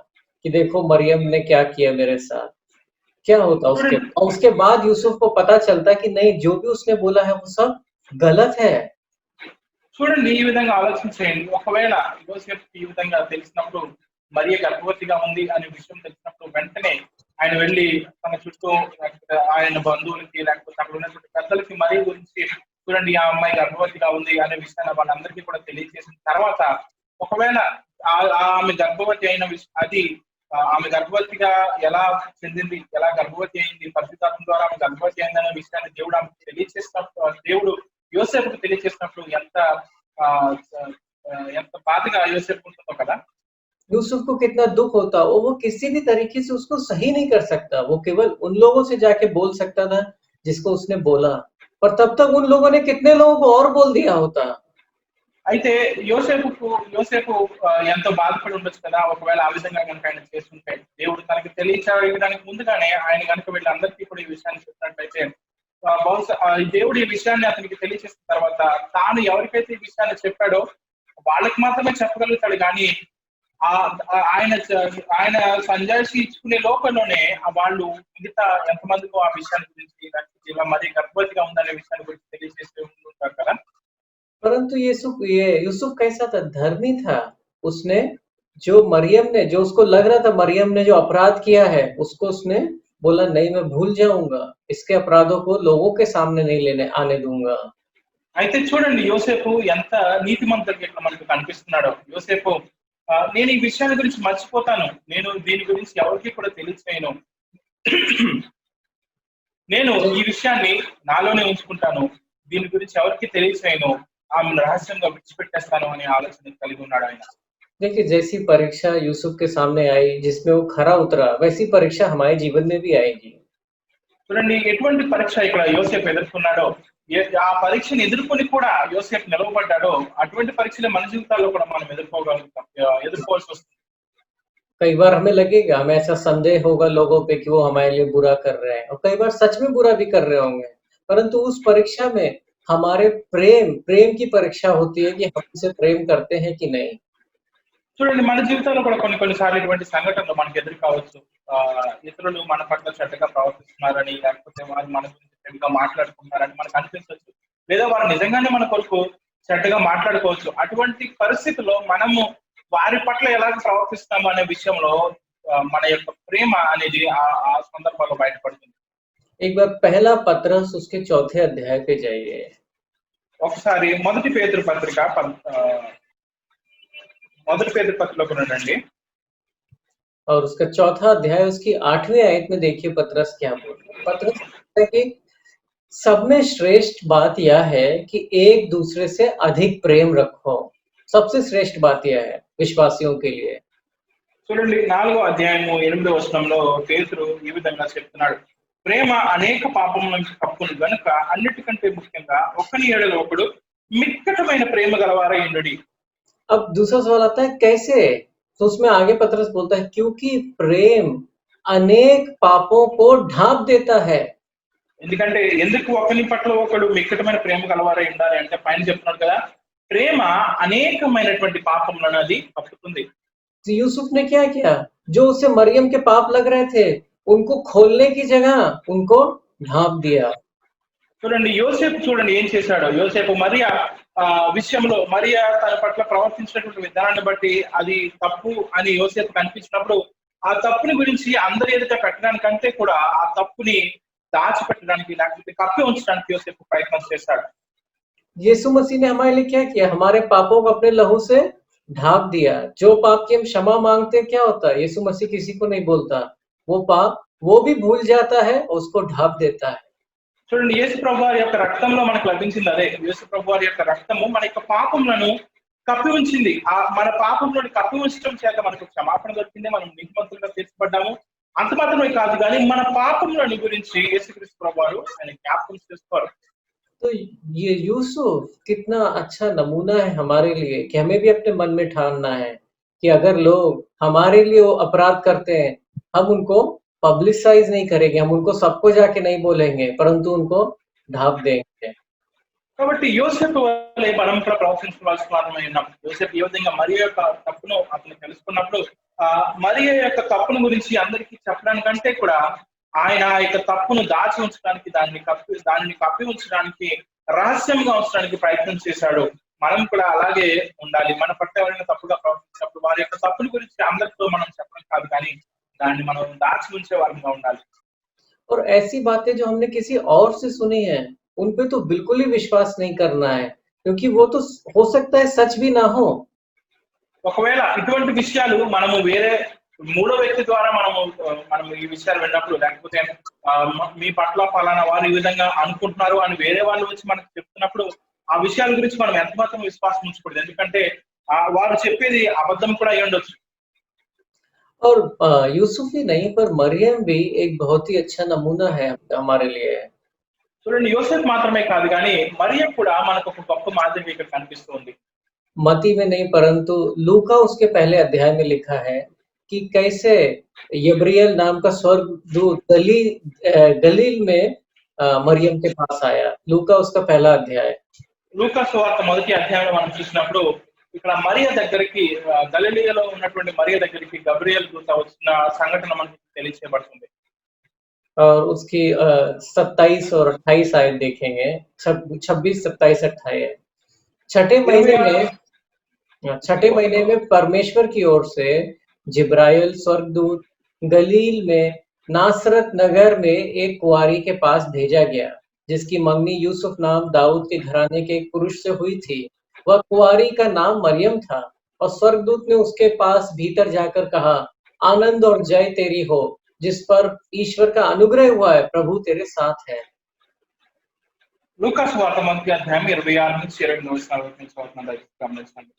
कि देखो मरियम ने क्या किया मेरे साथ, क्या होता उसके చూడండి और उसके बाद यूसुफ को पता चलता कि नहीं, जो भी उसने बोला है वो सब गलत है। చూడండి ఈ విధంగా ఆలోచన చేయండి. ఒకవేళ యోసేపు ఈ విధంగా తెలిసినప్పుడు మరియ గర్భవతిగా ఉంది అనే విషయం తెలిసినప్పుడు వెంటనే ఆయన వెళ్ళి తన చుట్టూ లేకపోతే ఆయన బంధువులకి లేకపోతే అక్కడ ఉన్నటువంటి పెద్దలకి మరియ గురించి చూడండి ఆ అమ్మాయి గర్భవతిగా ఉంది అనే విషయాన్ని వాళ్ళందరికీ కూడా తెలియజేసిన తర్వాత ఒకవేళ ఆమె గర్భవతి అయిన అది ఆమె గర్భవతిగా ఎలా చెందింది, ఎలా గర్భవతి అయింది, పరిశుద్ధాత్మ ద్వారా ఆమె గర్భవతి అయిందనే విషయాన్ని దేవుడు ఆమెకు తెలియజేసినప్పుడు, దేవుడు యోసేపుకు తెలియజేసినప్పుడు ఎంత ఆ, ఎంత బాధగా యోసేపు ఉంటుందో కదా. यूसुफ को कितना दुख होता, वो किसी भी तरीके से उसको सही नहीं कर सकता, वो केवल उन लोगों से जाके बोल सकता था जिसको उसने बोला, पर तब तक उन लोगों ने कितने लोगों को और बोल दिया होता। అయితే యోసేపు ఎంతో బాధపడి ఉండొచ్చు కదా ఒకవేళ ఆ విధంగా కనుక ఆయన చేస్తుంటే. దేవుడు తనకి తెలియచేయడానికి ముందుగానే ఆయన కనుక వీళ్ళ అందరికీ కూడా ఈ విషయాన్ని చెప్పినట్లయితే బహుశా దేవుడు ఈ విషయాన్ని అతనికి తెలియచేసిన తర్వాత తాను ఎవరికైతే ఈ విషయాన్ని చెప్పాడో వాళ్ళకి మాత్రమే చెప్పగలుగుతాడు. కానీ ఆయన ఆయన సంజాయిషి ఇచ్చుకునే లోపలనే వాళ్ళు మిగతా ఎంతమందికో ఆ విషయాన్ని గురించి ఇలా మరి గర్భవతిగా ఉందనే విషయాన్ని గురించి తెలియజేస్తూ ఉంటారు కదా. परंतु ये यूसुफ कैसा था, धर्मी था। उसने जो मरियम ने, जो उसको लग रहा था मरियम ने जो अपराध किया है, उसको उसने बोला नहीं, मैं भूल जाऊंगा, इसके अपराधों को लोगों के सामने नहीं लेने आने दूंगा। అయితే చూడండి యోసేపు ఎంత నీతిమంతుడిగా ఇక్కడ మనకు కనిపిస్తున్నాడో. యోసేపు నేను ఈ విషయాల గురించి మర్చిపోతాను, నేను దీని గురించి ఎవరికి కూడా తెలియచేయను, నేను ఈ విషయాన్ని నాలోనే ఉంచుకుంటాను, దీని గురించి ఎవరికి తెలియచేయను, ఆమెను రహస్యంగా విడిచిపెట్టేస్తాను అనే ఆలోచన కలిగి ఉన్నాడు ఆయన. देखिए, जैसी परीक्षा यूसुफ के सामने आई जिसमें वो खरा उतरा, वैसी परीक्षा हमारे जीवन में भी आएगी। చూడండి ఎటువంటి పరీక్ష ఇక్కడ యోసేపు ఎదుర్కొన్నాడో, ఆ పరీక్షను ఎదుర్కొని కూడా యోసేపు నిలవబడ్డాడో అటువంటి పరీక్షలు మన జీవితాల్లో కూడా మనం ఎదుర్కోవాల్సి వస్తుంది. कई बार हमें लगेगा, हमें ऐसा संदेह होगा लोगों पे कि वो हमारे लिए बुरा कर रहे हैं, और कई बार सच में बुरा भी कर रहे होंगे, परंतु उस परीक्षा में हमारे प्रेम की परीक्षा होती है कि हम उनसे प्रेम करते हैं कि नहीं। చూడండి మన జీవితంలో కూడా కొన్నిసార్లు ఇటువంటి సంఘటనలు మనకు ఎదురు కావచ్చు. ఇతరులు మన పట్ల చెడ్డగా ప్రవర్తిస్తున్నారని, లేకపోతే వారు మన గురించి చెడ్డగా మాట్లాడుతున్నారని మనకు అనిపించవచ్చు, లేదా వారు నిజంగానే మన కొరకు చెడ్డగా మాట్లాడుకోవచ్చు. అటువంటి పరిస్థితుల్లో మనము వారి పట్ల ఎలా ప్రవర్తిస్తాము అనే విషయంలో మన యొక్క ప్రేమ అనేది ఆ సందర్భాల్లో బయటపడుతుంది. एक बार पहला पत्रस उसके 4थे अध्याय पे जाइए। ఒకసారి మొదటి పేతురు పత్రికలోకి రండి. और उसका 4था अध्याय उसकी 8वीं आयत में देखिए पतरस क्या बोलता है। पतरस कहता है कि सब में श्रेष्ठ बात यह है कि एक दूसरे से अधिक प्रेम रखो। सबसे श्रेष्ठ बात यह है विश्वासियों के लिए। చూడండి 4వ అధ్యాయము 8వ వచనంలో పేతురు ఈ విధంగా చెప్తున్నాడు, ప్రేమ అనేక పాపములను కప్పును గనుక అన్నిటికంటే ముఖ్యంగా ఒకని ఎడల ఒకడు మిక్కటమైన ప్రేమ గలవారై ఉండుడి. अब दूसरा सवाल आता है कैसे, तो उसमें आगे पतरस बोलता है क्योंकि प्रेम अनेक पापों को ढांप देता है। ఎందుకంటే ఎందుకు ఒకని పట్ల ఒకడు మిక్కటమైన ప్రేమ గలవారై ఉండాలి అంటే పైన చెప్తున్నాడు కదా, ప్రేమ అనేకమైనటువంటి పాపములను అది కప్పుతుంది. तो यूसुफ ने क्या किया, जो उसे मरियम के पाप लग रहे थे उनको खोलने की जगह उनको ढांप दिया। చూడండి యోసేపు చూడండి ఏం చేశాడు. యోసేపు మరియా విషయంలో మరియా తన పట్ల ప్రవర్తించినటువంటి విధానాన్ని బట్టి అది తప్పు అని యోసేపు కనిపించినప్పుడు ఆ తప్పుని గురించి అందరి ఎదుట పెట్టడానికంటే కూడా ఆ తప్పుని దాచిపెట్టడానికి లేకపోతే కప్పి ఉంచడానికి యోసేపు ప్రయత్నం చేశాడు. यीशु मसीह ने हमारे लिए क्या किया, हमारे पापों को अपने लहू से ढांप दिया। जो पाप की हम क्षमा मांगते क्या होता है, यीशु मसीह किसी को नहीं बोलता, वो पाप वो भी भूल जाता है और उसको ढांप देता है। చూడండి యేసు ప్రభు వారి యొక్క రక్తంలో మనకు లభించింది అదే. యేసు ప్రభు వారి యొక్క రక్తము మన యొక్క పాపములను కప్పి ఉంచింది. మన పాపంలోని కప్పి ఉంచడం చేత మనకు క్షమాపణ దొరికింది. మనం నీతిమంతులుగా తీర్చబడ్డాము. అంత మాత్రమే కాదు కానీ మన పాపములని గురించి యేసుక్రీస్తు ప్రభు వారు ఆయన జ్ఞాపకం చేసుకోరు. तो ये यूसुफ कितना अच्छा नमूना है हमारे लिए कि हमें भी अपने मन में ठानना है कि अगर लोग हमारे लिए वो अपराध करते हैं, हम उनको पब्लिसाइज नहीं करेंगे, हम उनको सबको जाके नहीं बोलेंगे, परंतु उनको ढाप देंगे। కాబట్టి యోసేపు వలె మనం కూడా ప్రవర్తించవలసిన వారమై ఉన్నాం. యోసేపు ఏ విధంగా మరియ యొక్క తప్పును అతను తెలుసుకున్నప్పుడు మరియ యొక్క తప్పును గురించి అందరికీ చెప్పడానికంటే కూడా ఆయన ఆ యొక్క తప్పును దాచి ఉంచడానికి దానిని కప్పి ఉంచడానికి రహస్యంగా ఉంచడానికి ప్రయత్నం చేశాడు. మనం కూడా అలాగే ఉండాలి. మన పట్ల ఎవరైనా తప్పుగా ప్రవర్తించినప్పుడు వారి యొక్క తప్పుని గురించి అందరితో మనం చెప్పడం కాదు కానీ దాన్ని మనం దాచి ఉంచే వారంగా ఉండాలి. और ऐसी बातें जो हमने किसी और से सुनी है, उन पे तो बिल्कुल ही विश्वास नहीं करना है, क्योंकि वो तो हो सकता है सच भी ना हो। ఒకవేళ ఇటువంటి విషయాలు మనము వేరే మూడో వ్యక్తి ద్వారా మనం ఈ విషయాలు విన్నప్పుడు లేకపోతే మీ పట్ల ఫలానా వారు ఈ విధంగా అనుకుంటున్నారు అని వేరే వాళ్ళు వచ్చి మనకు చెప్తున్నప్పుడు ఆ విషయాల గురించి మనం ఎంత మాత్రం విశ్వాసం ఉంచకూడదు. ఎందుకంటే వారు చెప్పేది అబద్ధం కూడా అయి ఉండొచ్చు. और यूसुफ ही नहीं पर मरियम भी एक बहुत ही अच्छा नमूना है हमारे लिए। చూడండి యోసేపు మాత్రమే కాదు కానీ మరియ కూడా మనకు ఒక గొప్ప మాదిరి ఇక్కడ కనిపిస్తుంది. मती में नहीं परंतु लूका उसके पहले अध्याय में लिखा है कि कैसे यब्रियल नाम का स्वर्गदूत गलील में मरियम के पास आया। लूका उसका पहला अध्याय। లూకా సువార్త మొదటి అధ్యాయంలో మనం చూసినప్పుడు ఇక్కడ మరియ దగ్గరికి గలిలయలో ఉన్నటువంటి మరియ దగ్గరికి గబ్రియల్ దూత వచ్చిన సంఘటన మనకు తెలియజేయబడుతుంది. और उसकी 27 और 28 आयत देखेंगे। 26, 27, 28 छठे महीने में परमेश्वर की ओर से जिब्राइल स्वर्गदूत गलील में नासरत नगर में एक कुंवारी के पास भेजा गया जिसकी मंगनी यूसुफ नाम दाऊद के घराने के एक पुरुष से हुई थी। वह कुंवारी का नाम मरियम था और स्वर्गदूत ने उसके पास भीतर जाकर कहा, आनंद और जय तेरी हो जिस पर ईश्वर का अनुग्रह हुआ है, प्रभु तेरे साथ है। లూకా సువార్త మొదటి అధ్యాయం 26 నుంచి 28 వచనాలు గమనించండి.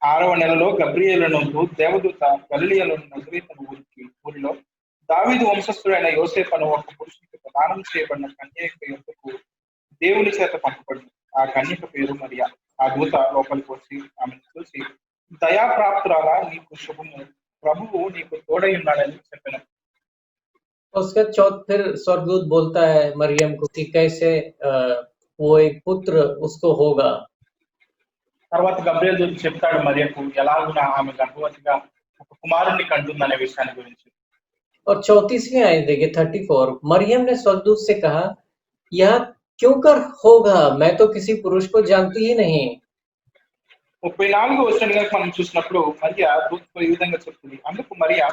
6వ నెలలో గబ్రియేలును దేవదూత గలిలయలోని నజరేతు ఊరిలో దావీదు వంశస్థుడైన యోసేపును ఒక పురుషునికి ప్రదానం చేయబడిన కన్యక యొద్దకు దేవుని చేత పంపబడింది. ఆ కన్యక పేరు మరియా. ఆ దూత లోపలికి వచ్చి ఆమెను చూసి, దయాప్రాప్తురాలా, నీకు శుభము, ప్రభువు నీకు తోడై ఉన్నాడని చెప్పాను. उसका फिर स्वर्गदूत बोलता है मरियम को कि कैसे वो एक पुत्र उसको होगा। తర్వాత గబ్రియల్ దూత చెప్తాడు మరియకు ఎలాగున ఆమె గర్భవతిగా ఒక కుమారుణ్ణి కంటుందనే విషయాన్ని గురించి. और 34वीं आयत देखिए 34। मरियम ने स्वर्गदूत से कहा, यह क्यों कर होगा, मैं तो किसी पुरुष को जानती ही नहीं। 34వ వచనంలో మనం చూసినప్పుడు మరియా దూతతో ఈ విధంగా చెప్తుంది. అందుకు మరియా,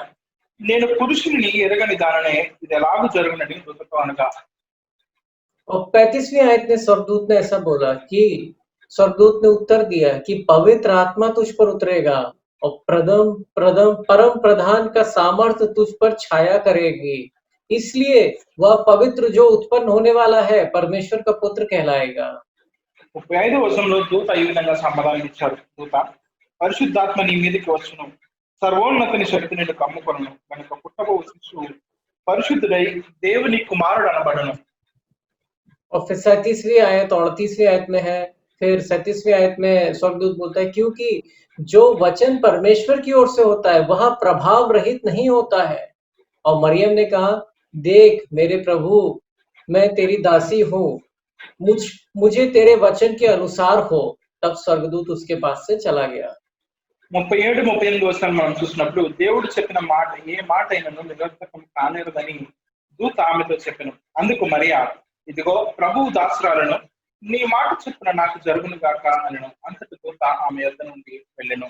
నేను పురుషుని ఎరగని దాననే ఇది ఎలాగూ జరుగునని దూతతో అనగా. और 35वीं आयत में स्वर्गदूत ने ऐसा बोला कि स्वर्गदूत ने उत्तर दिया कि पवित्र आत्मा तुझ पर उतरेगा और परम प्रधान का सामर्थ्य तुझ पर छाया करेगी, इसलिए वह पवित्र जो उत्पन्न होने वाला है परमेश्वर का पुत्र कहलाएगा। 35వ వచనంలో దూత ఈ విధంగా సమాధానం ఇచ్చాడు. దూత, పరిశుద్ధాత్మ నీ మీదకి వచ్చును, సర్వోన్నతిని శక్తి నిన్ను కమ్ముకొనును, కనుక పుట్టబో శిశువు పరిశుద్ధుడై దేవుని కుమారుడు అనబడును. और फिर 37वीं आयत 38वीं आयत में है। फिर 37वीं आयत में स्वर्गदूत बोलता है, क्योंकि जो वचन परमेश्वर की ओर से होता है वह प्रभाव रहित नहीं होता है। और मरियम ने कहा, देख मेरे प्रभु, मैं तेरी दासी हूँ, मुझे तेरे वचन के अनुसार हो। तब स्वर्गदूत उसके पास से चला गया। 37, 38 వచనాలు మనం చూసినప్పుడు దేవుడు చెప్పిన మాట ఏ మాట అయినను నిరర్థకం కానేరదని దూత ఆమెతో చెప్పెను. అందుకు మరియా, ఇదిగో ప్రభువు దాసురాలను, నీ మాట చొప్పున నాకు జరుగును గాక అనెను. అంతటి దూత ఆమె యొద్ద నుండి వెళ్ళెను.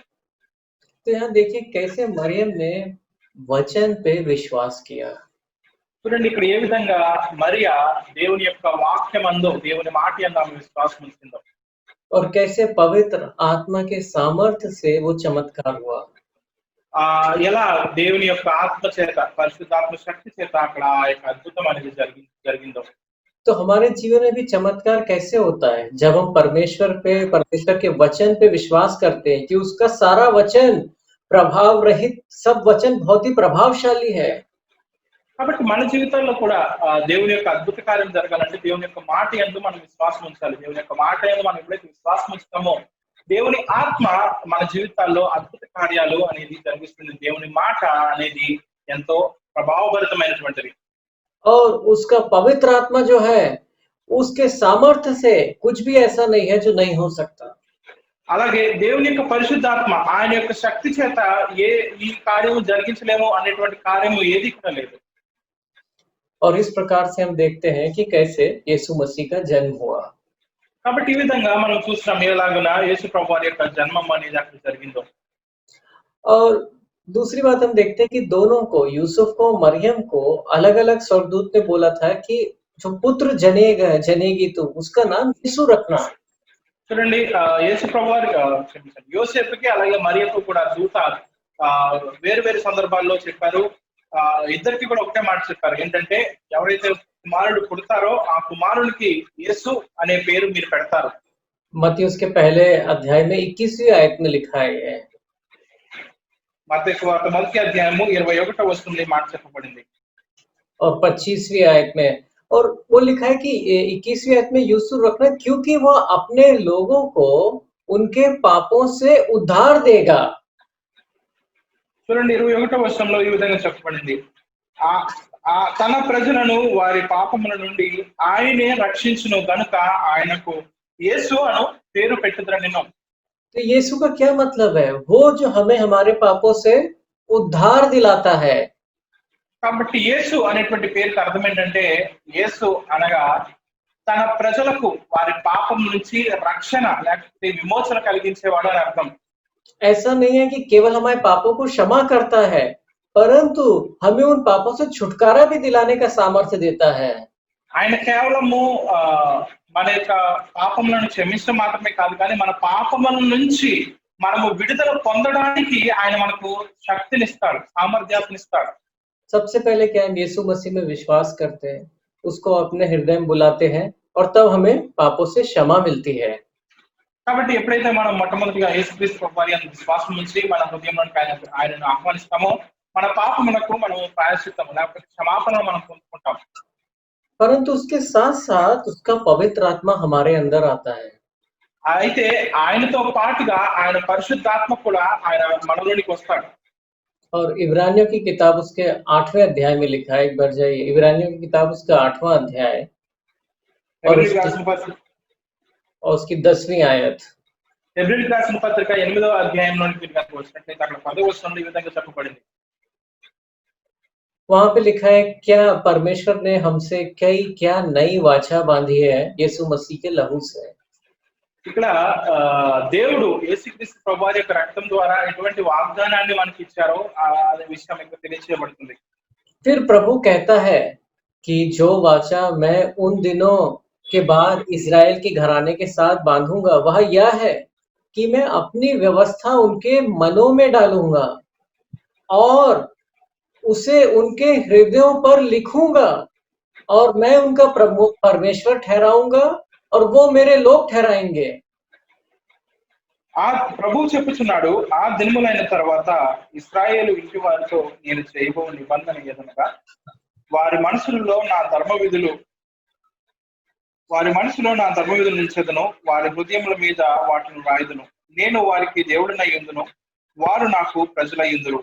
तो यहाँ देखिए कैसे मरियम ने वचन पे विश्वास किया। చూడండి ఇక్కడ ఏ విధంగా మరియా దేవుని యొక్క వాక్యమందు దేవుని మాట యందు ఆమె విశ్వాసం ఉంచిందో. और कैसे पवित्र आत्मा के सामर्थ्य से वो चमत्कार हुआ। ఎలా దేవుని యొక్క ఆత్మ చేత పరిశుద్ధాత్మ శక్తి చేత అక్కడ ఆ యొక్క అద్భుతం అనేది జరిగిందో. तो हमारे जीवन में भी चमत्कार कैसे होता है? जब हम परमेश्वर के वचन पे विश्वास करते हैं कि उसका सारा वचन प्रभाव रहित सब वचन बहुत ही प्रभावशाली है। కాబట్టి మన జీవితాల్లో కూడా దేవుని యొక్క అద్భుత కార్యం జరగాలంటే దేవుని యొక్క మాట యందు మనం విశ్వాసం ఉంచాలి. దేవుని యొక్క మాట యందు మనం ఎప్పుడైతే విశ్వాసం ఉంచుతామో దేవుని ఆత్మ మన జీవితాల్లో అద్భుత కార్యాలు అనేది జరిగిస్తుంది. దేవుని మాట అనేది ఎంతో ప్రభావభరితమైనటువంటిది. और उसका पवित्र आत्मा जो है, उसके सामर्थ्य से कुछ भी ऐसा नहीं है जो नहीं हो सकता। అలాగే దేవుని యొక్క పరిశుద్ధాత్మ ఆయన యొక్క శక్తి చేత ఈ కార్యము జరిగించలేము అనేటువంటి కార్యము ఏది కూడా లేదు. और इस प्रकार से हम देखते हैं कि कैसे यीशु मसीह का जन्म हुआ। కాబట్టి ఈ విధంగా మనం చూస్తున్నాం ఎలాగున యేసు ప్రభువారి యొక్క జన్మం అనేది అక్కడ జరిగిందో. और दूसरी बात हम देखते हैं कि दोनों को यूसुफ को मरियम को अलग-अलग स्वर्गदूत ने बोला था कि जो पुत्र जनेगी तू उसका नाम यीशु रखना। చూడండి యేసు ప్రభువారి క్షమించండి యోసేపుకి అలాగే మరియకు కూడా దూత వేరు వేరు సందర్భాల్లో చెప్పారు. ఇద్దరికి కూడా ఒకటే మాట చెప్పారు, ఏంటంటే ఎవరైతే కుమారుడు పుడతారో ఆ కుమారునికి యేసు అనే పేరు మీరు పెడతారు. मत्ती उसके पहले अध्याय में 21वीं आयत में लिखा है। మత్తయి సువార్త మొదటి అధ్యాయము 21వ వచనంలో మాట చెప్పబడింది. और 25वीं आयत में और वो लिखा है कि 21वीं आयत में यूसुफ रखना क्योंकि वह अपने लोगों को उनके पापों से उद्धार देगा। చూడండి 21వ వచనంలో ఈ విధంగా చెప్పబడింది, తన ప్రజలను వారి పాపముల నుండి ఆయనే రక్షించును గనుక ఆయనకు యేసు అను పేరు పెట్టుదరనిను. तो यीशु का क्या मतलब है? वो जो हमें हमारे पापों से उद्धार दिलाता है। కాబట్టి యేసు అనేటువంటి పేరుకి అర్థం ఏంటంటే యేసు అనగా తన ప్రజలకు వారి పాపం నుంచి రక్షణ లేకపోతే విమోచన కలిగించేవాడు అని అర్థం. ऐसा नहीं है कि केवल हमारे पापों को क्षमा करता है, परंतु हमें उन पापों से छुटकारा भी दिलाने का सामर्थ्य देता है। ఆయన కేవలము మన యొక్క పాపములను క్షమించడం మాత్రమే కాదు, కానీ మన పాపముల నుంచి మనము విడుదల పొందడానికి ఆయన మనకు శక్తినిస్తాడు, సామర్థ్యాన్నిస్తాడు. सबसे पहले क्या हम यीशु मसीह में विश्वास करते हैं, उसको अपने हृदय में बुलाते हैं और तब हमें पापों से क्षमा मिलती है। కాబట్టి ఎప్పుడైతే మనం మొట్టమొదటిగా యేసుక్రీస్తు ప్రభువారి యందు విశ్వాసం ఉంచి మన హృదయంలోనికి ఆయనను ఆహ్వానిస్తామో మన పాపములకు మనం ప్రాయశ్చిత్తము లేకపోతే క్షమాపణను మనం పొందుకుంటాం. परंतु उसके साथ साथ उसका पवित्र आत्मा हमारे अंदर आता है। అయితే ఆయనతో పాటుగా ఆయన పరిశుద్ధాత్మ కూడా ఆయన మనలోనికి వస్తాడు. और इब्रानियों की किताब उसके 8वें अध्याय में लिखा है, एक बार जाइए इब्रानियों की किताब उसका 8वां अध्याय और उसकी 10वीं आयत। హెబ్రీయులకు రాసిన పత్రిక 8వ అధ్యాయంలోనికి మీరు కనుక వచ్చినట్లయితే అక్కడ 10వ వచనంలో ఈ విధంగా చెప్పబడింది. वहां पे लिखा है, क्या परमेश्वर ने हमसे क्या नई वाचा बांधी है यीशु मसीह के लहू से। ఇక్కడ దేవుడు యేసుక్రీస్తు ప్రభువారి యొక్క రక్తం ద్వారా ఎటువంటి వాగ్దానాన్ని మనకి ఇచ్చారో అనే విషయం ఇక్కడ తెలియజేయబడుతుంది. फिर प्रभु कहता है कि जो वाचा मैं उन दिनों के बाद इस्राएल के घराने के साथ बांधूंगा वह यह है कि मैं अपनी व्यवस्था उनके मनों में डालूंगा और उसे उनके हृदयों पर लिखूंगा और मैं उनका परमेश्वर ठहराऊंगा और वो मेरे लोग ठहराएंगे। ఆ ప్రభువు చెప్పుచున్నాడు, ఆ దినములైన తర్వాత ఇశ్రాయేలు ఇంటి వారితో నేను చేయబో నిబంధన ఏదనగా వారి మనసులో నా ధర్మవిధులు నిలిచెదను, వారి హృదయముల మీద వాటిని రాయుదును, నేను వారికి దేవుడినై యుందును, వారు నాకు ప్రజలై యుందురు.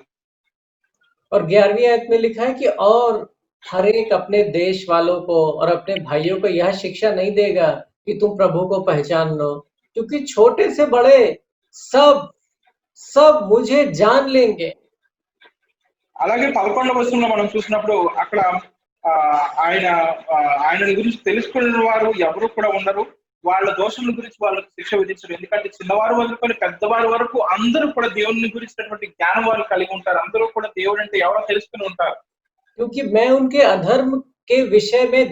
और 11वीं आयत में लिखा है कि और हर एक अपने देश वालों को और अपने भाइयों को यह शिक्षा नहीं देगा कि तुम प्रभु को पहचान लो, क्योंकि छोटे से बड़े सब मुझे जान लेंगे। అలాగే 11వ వచనంలో మనం చూసినప్పుడు అక్కడ ఆయన గురించి తెలుసుకున్న వారు ఎవరు కూడా ఉండరు, వాళ్ళ దోషముల గురించి వాళ్ళకి శిక్ష విధించరు, ఎందుకంటే చిన్నవారు మొదలుకొని పెద్దవారి వరకు అందరూ కూడా దేవుని గురించినటువంటి జ్ఞానం వాళ్ళు కలిగి ఉంటారు, అందరూ కూడా దేవుడు అంటే ఎవరో తెలుసుకుని ఉంటారు. क्योंकि मैं उनके अधर्म के विषय में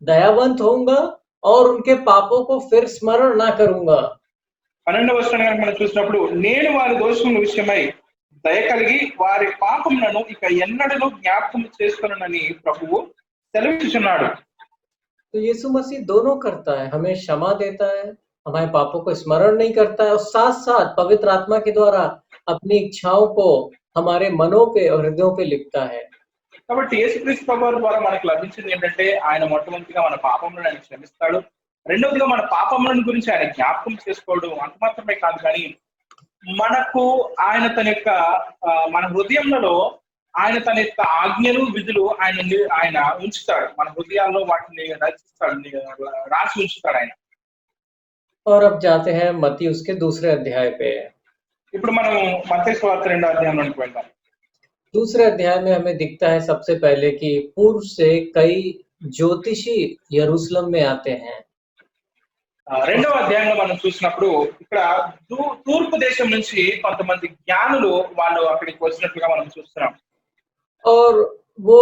दयावंत होऊंगा और उनके पापों को फिर स्मरण ना करूंगा। 12వ వచనం మనం చూసినప్పుడు నేను వారి దోషముల విషయమై దయ కలిగి వారి పాపములను ఇక ఎన్నడూ జ్ఞాపకం చేసుకొనని ప్రభువు సెలవిస్తున్నాడు. तो तो यीशु मसीह दोनों करता है, हमें क्षमा देता है, हमारे पापों को स्मरण नहीं करता है और साथ-साथ पवित्र आत्मा के द्वारा अपनी इच्छाओं को हमारे मनों पे और हृदयों पे लिखता है। కాబట్టి యేసుక్రీస్తు ప్రభువారి ద్వారా మనకు లభించింది ఏంటంటే ఆయన మొట్టమొదటిగా మన పాపములను ఆయన క్షమిస్తాడు. రెండవదిగా మన పాపములను గురించి ఆయన జ్ఞాపకం చేసుకోవడం అంత మాత్రమే కాదు కానీ మనకు ఆయన తన యొక్క మన హృదయంలో ఆయన తన యొక్క ఆజ్ఞలు విధులు ఆయన ఉంచుతాడు. మన హృదయాల్లో వాటిని రచిస్తాడు, రాసి ఉంచుతాడు ఆయన. और अब जाते हैं मत्ती उसके दूसरे अध्याय पे। ఇప్పుడు మనం మత్తయి సువార్త 2వ అధ్యాయంలోకి వెళ్దాం. दूसरे अध्याय में हमें दिखता है सबसे पहले कि पूर्व से कई ज्योतिषी यरूशलेम में आते हैं। 2వ అధ్యాయంలో మనం చూసినప్పుడు ఇక్కడ తూర్పు దేశం నుంచి కొంతమంది జ్ఞానులు వాళ్ళు అక్కడికి వచ్చినట్లుగా మనం చూస్తున్నాం. और वो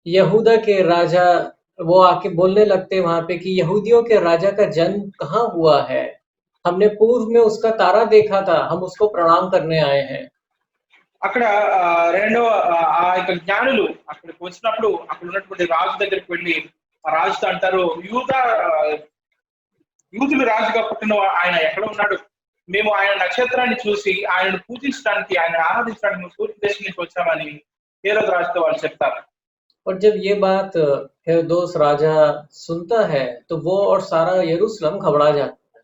यहूदा के राजा वो आके बोलने लगते हैं वहां पे कि यहूदियों के राजा का जन्म कहाँ हुआ है, हमने पूर्व में उसका तारा देखा था, हम उसको प्रणाम करने आए हैं। అక్కడ రెండవ ఆ యొక్క జ్ఞానులు అక్కడికి వచ్చినప్పుడు అక్కడ ఉన్నటువంటి రాజు దగ్గరికి వెళ్ళి ఆ రాజుతో అంటారు, యూదులు రాజుగా పుట్టిన ఆయన ఎక్కడ ఉన్నాడు, మేము ఆయన నక్షత్రాన్ని చూసి ఆయనను పూజించడానికి ఆయన ఆరాధించడానికి తూర్పు దేశం నుంచి వచ్చామని హేరోదు రాజుతో వాళ్ళు చెప్తారు. और जब ये बात हेरोदोस राजा सुनता है तो वो और सारा यरूशलेम घबरा जाता है।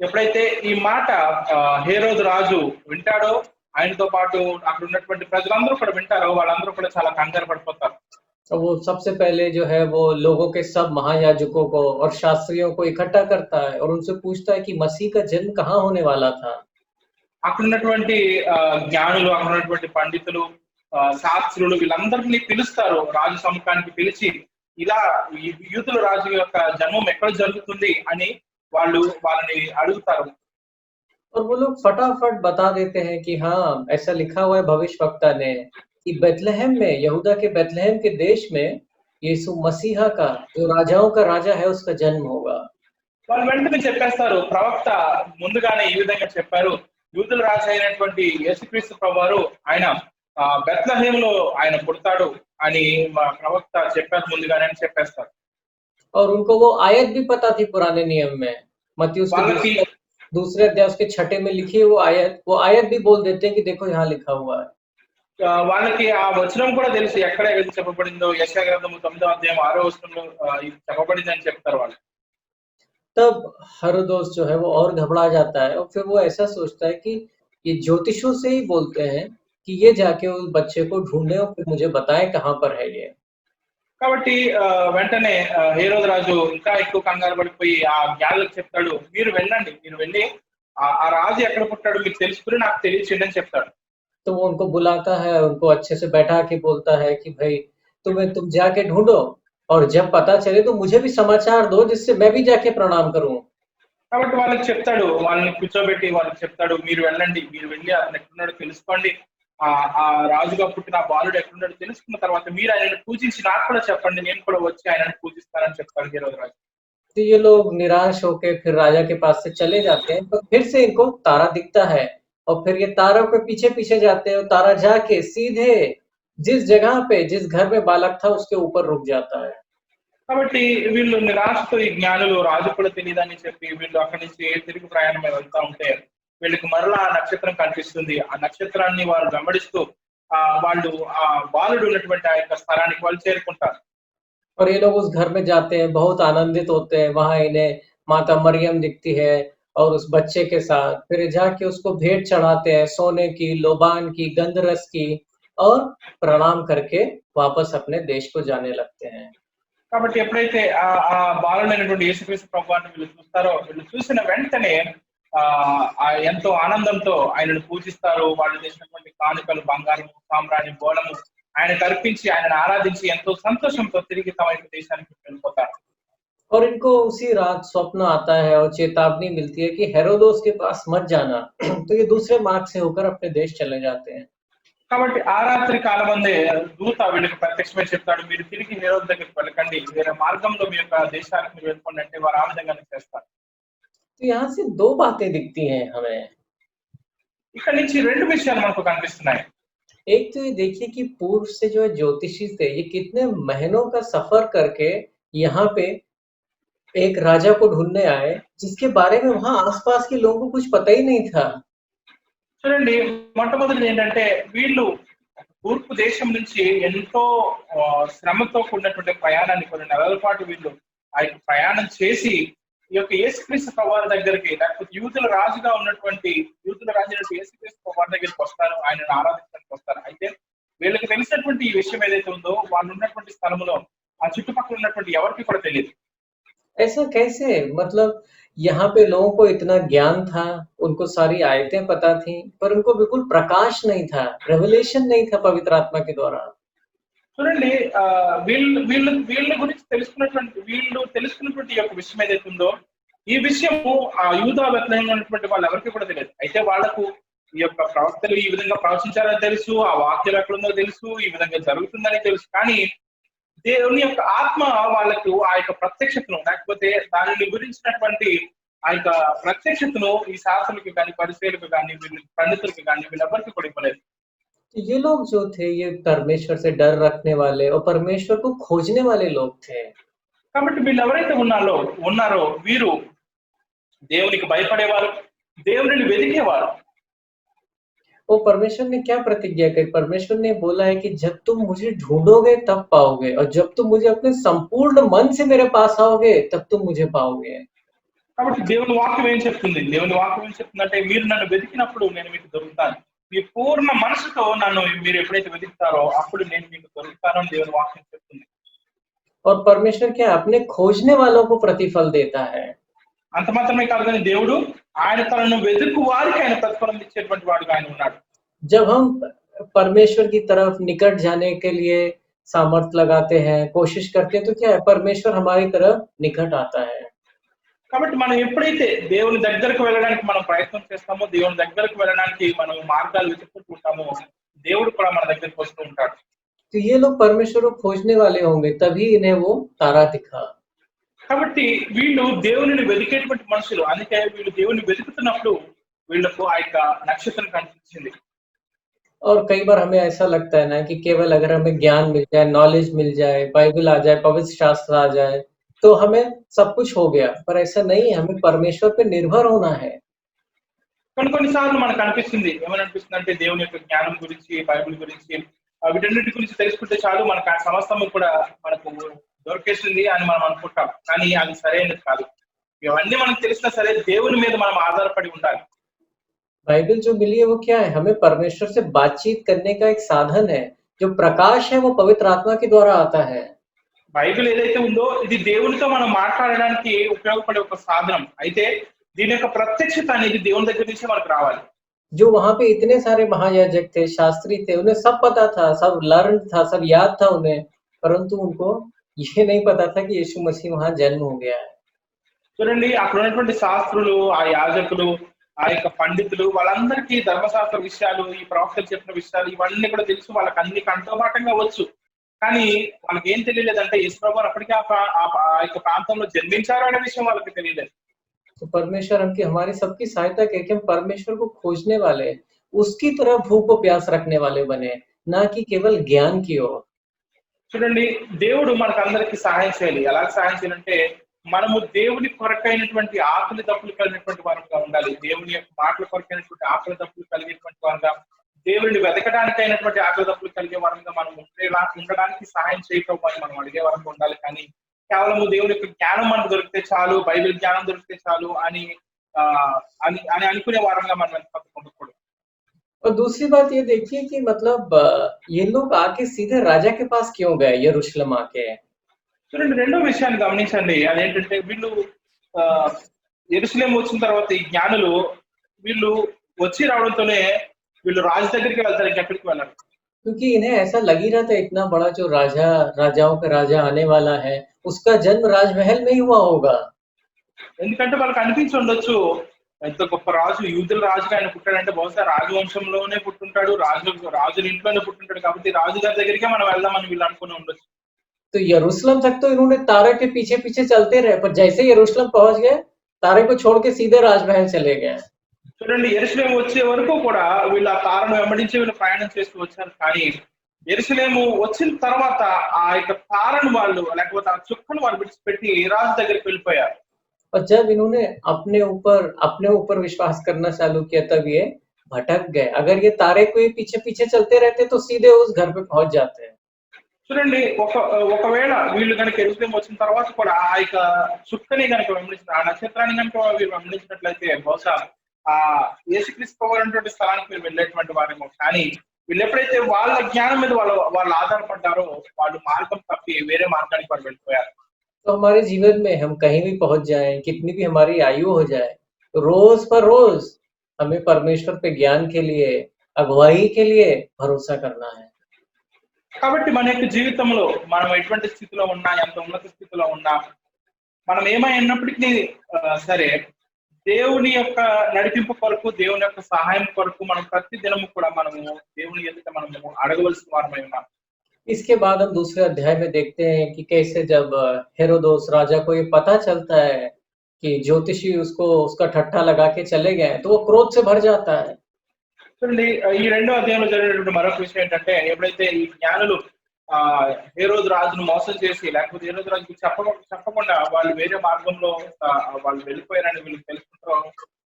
ఎప్పుడైతే ఈ మాట హేరోదు రాజు వింటాడో ఆయనతో పాటు అక్కడ ఉన్నటువంటి ప్రజలందరూ కూడా వింటారో వాళ్ళందరూ కూడా చాలా కంగారు పడిపోతారు. तो वो सबसे पहले जो है वो लोगों के सब महायाजकों को और शास्त्रियों को इकट्ठा करता है और उनसे पूछता है कि मसीह का जन्म कहाँ होने वाला था। అక్కడ ఉన్నటువంటి జ్ఞానులు అక్కడ ఉన్నటువంటి పండితులు శాస్త్రులు వీళ్ళందరినీ పిలుస్తారు రాజు సముఖానికి పిలిచి ఇలా యూదుల రాజు యొక్క జన్మం ఎక్కడ జరుగుతుంది అని వాళ్ళని అడుగుతారు. और वो लोग फटाफट बता देते हैं कि हाँ ऐसा लिखा हुआ है भविष्यवक्ता ने कि बेथलेहम में यहूदा के बेथलेहम के देश में यीशु मसीहा का जो राजाओं का राजा है उसका जन्म होगा। వాళ్ళు వెంటనే చెప్పేస్తారు, ప్రవక్త ముందుగానే ఈ విధంగా చెప్పారు, యూదుల రాజు అయినటువంటి యేసుక్రీస్తు ప్రభువారు ఆయన బెత్లెహేములో ఆయన పుడతాడు అని మా ప్రవక్త చెప్పారు ముందుగానే అని చెప్పేస్తారు. और उनको वो आयत भी पता थी पुराने नियम में, मत्ती उसके दूसरे अध्याय उसके 6 में लिखी है वो आयत भी बोल देते हैं कि देखो यहाँ लिखा हुआ है। వాళ్ళకి ఆ వచనం కూడా తెలుసు, ఎక్కడ ఏది చెప్పబడిందో యెషయా గ్రంథము 9వ అధ్యాయం 6వ వచనంలో ఇది చెప్పబడింది అని చెప్తారు వాళ్ళు. तब हेरोदोस जो है वो और घबरा जाता है और फिर वो ऐसा सोचता है कि ये ज्योतिषों से ही बोलते हैं कि ये जाके उस बच्चे को ढूंढे और फिर मुझे बताएं कहाँ पर है ये। కాబట్టి వెంటనే హేరోదు రాజు ఇంకా ఎక్కువ కంగారు పడిపోయి ఆ జ్ఞానులకు చెప్తాడు, మీరు వెళ్ళి ఆ రాజు ఎక్కడ పుట్టాడు మీకు తెలుసుకుని నాకు తెలియచేయండి అని చెప్తాడు. तो वो उनको बुलाता है, उनको अच्छे से बैठा के बोलता है कि भाई तुम जाके ढूंढो और जब पता चले तो मुझे भी समाचार दो जिससे मैं भी जाके प्रणाम करूं। కాబట్టి వాళ్ళకి చెప్తాడు, వాళ్ళని కూర్చోబెట్టి వాళ్ళకి చెప్తాడు, మీరు వెళ్ళి అతను ఎక్కడున్నాడో తెలుసుకోండి, ఆ రాజుగా పుట్టిన ఆ బాలుడు ఎక్కడున్నాడో తెలుసుకున్న తర్వాత మీరు ఆయనను పూజించి నాకు కూడా చెప్పండి, నేను కూడా వచ్చి ఆయనను పూజిస్తానని చెప్తాడు హేరోదు రాజు. तो ये लोग निराश होके फिर राजा के पास से चले जाते हैं, तो फिर से इनको तारा दिखता है और फिर ये तारों के पीछे पीछे जाते हैं और तारा जाके सीधे जिस जगह पे जिस घर में बालक था उसके ऊपर रुक जाता है। కాబట్టి వీళ్ళు నిరాశతో ఈ జ్ఞానులు రాజు కూడా తెలియదని చెప్పి వీళ్ళు అక్కడి నుంచి తిరిగి ప్రయాణం వెళ్తా ఉంటే వీళ్ళకి మరలా ఆ నక్షత్రం కనిపిస్తుంది. ఆ నక్షత్రాన్ని వాళ్ళు వెంబడిస్తూ వాళ్ళు ఆ బాలుడు ఉన్నటువంటి ఆ యొక్క స్థలానికి వాళ్ళు చేరుకుంటారు. और ये लोग उस घर में जाते हैं, बहुत आनंदित होते हैं, वहां इन्हें माता मरियम दिखती है और उस बच्चे के साथ फिर जाके उसको भेंट चढ़ाते हैं, सोने की, लोबान की, गंधरस की, और प्रणाम करके वापस अपने देश को जाने लगते हैं। కాబట్టి ఎప్పుడైతే ఆ బాలుడైనటువంటి యేసుక్రీస్తు ప్రభువాన్ని వీళ్ళు చూస్తారో వీళ్ళు చూసిన వెంటనే ఎంతో ఆనందంతో ఆయనను పూజిస్తారు. వాళ్ళు చేసినటువంటి కానుకలు, బంగారం, సాంబ్రాణి, బోళము ఆయనకు అర్పించి ఆయనను ఆరాధించి ఎంతో సంతోషంతో తిరిగి తమ యొక్క దేశానికి వెళ్ళిపోతారు. और इनको उसी रात स्वप्न आता है और चेतावनी मिलती है कि हेरोदोस के पास मत जाना। तो ये दूसरे मार्ग से होकर अपने देश चले जाते हैं। కాబట్టి ఆ రాత్రి కాలమందే దూత వీళ్ళకి ప్రత్యక్షమై చెప్తాడు, మీరు తిరిగి హేరోదు దగ్గరికి వెళ్ళకండి, వేరే మార్గంలో మీ యొక్క దేశానికి మీరు వెళ్ళిపోండి అంటే వారు ఆ విధంగానే చేస్తారు. तो यहाँ से दो बातें दिखती हैं हमें। ఇక్కడ నుంచి రెండు విషయాలు మనకు కనిపిస్తున్నాయి. एक तो ये देखिए कि पूर्व से जो ज्योतिषी थे ये कितने महीनों का सफर करके यहाँ पे एक राजा को ढूँढने आए, जिसके बारे में वहाँ आस-पास के लोगों को कुछ पता ही नहीं था। చూడండి మొట్టమొదటిది ఏంటంటే వీళ్ళు తూర్పు దేశం నుంచి ఎంతో శ్రమతో కూడినటువంటి ప్రయాణాన్ని కొన్ని నెలల పాటు వీళ్ళు ఆ యొక్క ప్రయాణం చేసి ఈ యొక్క యేసుక్రీస్తు ప్రభువారి దగ్గరికి లేకపోతే యూదుల రాజుగా ఉన్నటువంటి యూదుల రాజు యేసుక్రీస్తు ప్రభువారి దగ్గరికి వస్తారు, ఆయనను ఆరాధించడానికి వస్తారు. అయితే వీళ్ళకి తెలిసినటువంటి ఈ విషయం ఏదైతే ఉందో వాళ్ళు ఉన్నటువంటి స్థలంలో ఆ చుట్టుపక్కల ఉన్నటువంటి ఎవరికి కూడా తెలియదు. ऐसा कैसे? मतलब यहाँ पे लोगों को इतना ज्ञान था, उनको सारी आयतें पता थीं, पर उनको बिल्कुल प्रकाश नहीं था, रेवलेशन नहीं था पवित्र आत्मा के द्वारा। చూడండి వీళ్ళు వీళ్ళు వీళ్ళ గురించి తెలుసుకున్నటువంటి ఈ యొక్క విషయం ఏదైతే ఉందో ఈ విషయము ఆ యూదా బెత్లెహేములో ఉన్నటువంటి వాళ్ళు ఎవరికి కూడా తెలియదు. అయితే వాళ్లకు ఈ యొక్క ప్రవక్తలు ఈ విధంగా ప్రవచించారని తెలుసు, ఆ వాక్యం ఎక్కడుందో తెలుసు, ఈ విధంగా జరుగుతుందని తెలుసు. కానీ దేవుని యొక్క ఆత్మ వాళ్ళకు ఆ యొక్క ప్రత్యక్షతను లేకపోతే దానిని గురించినటువంటి ఆ యొక్క ప్రత్యక్షతను ఈ శాస్త్రులకు కానీ పరిశీలకు కానీ వీళ్ళు పండితులకు కానీ వీళ్ళెవరికి కూడా ఇవ్వలేదు. तो ये लोग जो थे, ये परमेश्वर से डर रखने वाले और परमेश्वर को खोजने वाले लोग थे। కాబట్టి వీళ్ళు ఎవరైతే ఉన్నారో వీరు దేవునికి భయపడేవారు, దేవుని వెతికేవారు. वो परमेश्वर ने क्या प्रतिज्ञा की? परमेश्वर ने बोला है कि जब तुम मुझे ढूंढोगे तब पाओगे, और जब तुम मुझे अपने संपूर्ण मन से मेरे पास आओगे तब तुम मुझे पाओगे। కాబట్టి దేవుని వాక్యం ఏం చెప్తుంది? దేవుని వాక్యం ఏం చెప్తుందంటే మీరు నన్ను వెతికినప్పుడు నేను మీకు దొరుకుతాను. మీ పూర్ణ మనసుతో నన్ను మీరు ఎప్పుడైతే వెతుకుతారో అప్పుడు నేను మీకు దొరుకుతాను అని దేవుని వాక్యం చెప్తుంది. और परमेश्वर क्या अपने खोजने वालों को प्रतिफल देता है। అంత మాత్రమే కాదు కానీ దేవుడు ఆయన తనను వెతుకు వారికి ఆయన ప్రతిఫలం ఇచ్చేటువంటి వాడుగా ఆయన ఉన్నాడు. जब हम परमेश्वर की तरफ निकट जाने के लिए सामर्थ्य लगाते हैं, कोशिश करते हैं, तो क्या है, परमेश्वर हमारी तरफ निकट आता है। కాబట్టి మనం ఎప్పుడైతే దేవుని దగ్గరకు వెళ్ళడానికి మనం ప్రయత్నం చేస్తామో, దేవుని దగ్గరకు వెళ్ళడానికి మనం మార్గాలు వెతుక్కుంటూ ఉంటామో దేవుడు కూడా మన దగ్గరికి వస్తూ ఉంటాడు. तो ये लोग परमेश्वर को खोजने वाले होंगे, तभी इन्हें वो तारा दिखा। కాబట్టి వీళ్ళు దేవుని వెతికేటువంటి మనుషులు, అందుకే వీళ్ళు దేవుని వెతుకుతున్నప్పుడు వీళ్ళకు ఆ యొక్క నక్షత్రం కనిపించింది. और कई बार हमें ऐसा लगता है ना कि केवल अगर हमें ज्ञान मिल जाए, नॉलेज मिल जाए, बाइबल आ जाए, पवित्र शास्त्र आ जाए, तो हमें सब कुछ हो गया। पर ऐसा नहीं है, हमें परमेश्वर पे निर्भर होना है। కొన్నిసార్లు మనకు అనిపిస్తుంది, ఏమని అనిపిస్తుంది అంటే దేవుని యొక్క జ్ఞానం గురించి, బైబిల్ గురించి వీటన్నిటి గురించి తెలుసుకుంటే చాలు మనకు ఆ సమస్తము కూడా మనకు దొరికేస్తుంది అని మనం అనుకుంటాం. కానీ అది సరైనది కాదు. ఇవన్నీ మనకు తెలిసినా సరే దేవుని మీద మనం ఆధారపడి ఉండాలి. बाइबल जो मिली है वो क्या है? हमें परमेश्वर से बातचीत करने का एक साधन है। जो प्रकाश है वो पवित्र आत्मा के द्वारा आता है। బైబిల్ ఏదైతే ఉందో ఇది దేవునితో మనం మాట్లాడడానికి ఉపయోగపడే ఒక సాధనం. అయితే దీని యొక్క ప్రత్యక్షత అనేది దేవుని దగ్గర నుంచి మనకు రావాలి. जो वहां पे इतने सारे महायाजक थे, शास्त्री थे, उन्हें सब पता था, सब लर्न था, सब याद था उन्हें, परंतु उनको ये नहीं पता था कि यीशु मसीह वहां जन्म हो गया है। చూడండి అక్కడ ఉన్నటువంటి శాస్త్రులు, ఆ యాజకులు, ఆ యొక్క పండితులు వాళ్ళందరికీ ధర్మశాస్త్ర విషయాలు, ఈ ప్రవక్తలు చెప్పిన విషయాలు ఇవన్నీ కూడా తెలుసు, వాళ్ళకి అన్ని కంఠోపాఠంగా వచ్చు. కానీ వాళ్ళకి ఏం తెలియలేదంటే యేసు ప్రభువు అప్పటికే ఆ యొక్క ప్రాంతంలో జన్మించారు అనే విషయం వాళ్ళకి తెలియలేదు. तो परमेश्वर हमकी हमारी सबकी सहायता के कि हम परमेश्वर को खोजने वाले, उसकी तरफ भूख और प्यास रखने वाले बने, ना कि केवल ज्ञान की ओर। చూడండి దేవుడు మనకు అందరికి సహాయం చేయాలి. ఎలా సహాయం చేయాలంటే మనము దేవుని కొరకైనటువంటి ఆకలి దప్పులు కలిగినటువంటి వారుగా ఉండాలి. దేవుని యొక్క మాటల కొరకైనటువంటి ఆకలి దప్పులు కలిగేటువంటి వారుగా, దేవుని వెతకడానికైనటువంటి ఆకలి దప్పులు కలిగే వారంగా మనం ఉండడానికి సహాయం చేయటం మనం అడిగే వారంగా ఉండాలి. కానీ కేవలము దేవుని యొక్క జ్ఞానం మనకు దొరికితే చాలు, బైబిల్ జ్ఞానం దొరికితే చాలు అని అనుకునే వారంగా మనం ఉండకూడదు. और दूसरी बात ये देखिए कि मतलब ये लोग आके सीधे राजा के पास क्यों गए यरूशलेम आके? చూడండి రెండో విషయాన్ని గమనించండి. అదేంటంటే వీళ్ళు యెరూషలేము వచ్చిన తర్వాత ఈ జ్ఞానులు వీళ్ళు వచ్చి రావడంతోనే వీళ్ళు రాజు దగ్గరికి వెళ్తారు, ఇంకెక్కడికి వెళ్ళరు. क्योंकि इन्हें ऐसा लग ही रहा था इतना बड़ा जो राजा, राजाओं का राजा आने वाला है, उसका जन्म राजमहल में ही हुआ होगा। ఎందుకంటే వాళ్ళకి అనిపించి ఉండొచ్చు ఎంత గొప్ప రాజు, యూదుల రాజుగా ఆయన పుట్టాడంటే బహుశా రాజవంశంలోనే పుట్టుంటాడు, రాజుల ఇంట్లోనే పుట్టుంటాడు, కాబట్టి రాజుగారి దగ్గరికే మనం వెళ్దామని వీళ్ళు అనుకుని ఉండొచ్చు. तो यरूशलेम तक तो इन्होंने तारे के पीछे पीछे चलते रहे, पर जैसे यरूशलेम पहुंच गए, तारे को छोड़ के सीधे राजमहल चले गए। చూడండి యెరూషలేము వచ్చే వరకు కూడా వీళ్ళు ఆ తారను వెంబడించి వీళ్ళు ప్రయాణం చేస్తూ వచ్చారు. కానీ యెరూషలేము వచ్చిన తర్వాత ఆ యొక్క తారను వాళ్ళు లేకపోతే ఆ చుక్కను వాళ్ళు విడిచిపెట్టి రాజు దగ్గరికి వెళ్ళిపోయారు. और जब इन्होंने अपने ऊपर विश्वास करना चालू किया तब ये भटक गए। अगर ये तारे को ही पीछे-पीछे चलते रहते तो सीधे उस घर पे पहुँच जाते हैं। చూడండి ఒకవేళ వీళ్ళు గనుక యెరూషలేము వచ్చిన తర్వాత కూడా ఆ యొక్క చుక్కని గనుక ఆ నక్షత్రాన్ని గనుక వీళ్ళు వెంబడించినట్లయితే బహుశా ఆ యేసుక్రీస్తు ప్రభువు అనేటువంటి స్థలానికి వీళ్ళు వెళ్ళేటువంటి వారేమో. కానీ వీళ్ళు ఎప్పుడైతే వాళ్ళ జ్ఞానం మీద వాళ్ళు ఆధారపడ్డారో వాళ్ళు మార్గం తప్పి వేరే మార్గానికి వాళ్ళు వెళ్ళిపోయారు. तो हमारे जीवन में हम कहीं भी पहुँच जाएँ, कितनी भी हमारी आयु हो जाए, रोज़ पर रोज़ हमें परमेश्वर पे ज्ञान के लिए, अगुवाई के लिए भरोसा करना है। కాబట్టి మన యొక్క జీవితంలో మనం ఎటువంటి స్థితిలో ఉన్నా, ఎంత ఉన్నత స్థితిలో ఉన్నా, మనం ఏమైనప్పటికీ సరే దేవుని యొక్క నడిపింపు కొరకు, దేవుని యొక్క సహాయం కొరకు మనం ప్రతి దినము కూడా మనము దేవుని ఎదుట మనము అడగవలసిన వారమై ఉన్నాం. इसके बाद हम दूसरे अध्याय में देखते हैं कि कैसे जब हेरोदोस राजा को ये पता चलता है कि ज्योतिषी उसको उसका ठट्ठा लगा के चले गए, तो वो क्रोध से भर जाता है। చూడండి ఈ రెండో అధ్యాయంలో జరిగినటువంటి మరొక విషయం ఏంటంటే ఎప్పుడైతే ఈ జ్ఞానులు హేరోదు రాజును మోసం చేసి లేకపోతే హేరోదు రాజుకు చెప్పకుండా వాళ్ళు వేరే మార్గంలో వాళ్ళు వెళ్ళిపోయారని వీళ్ళకి తెలుసుకుంటారు.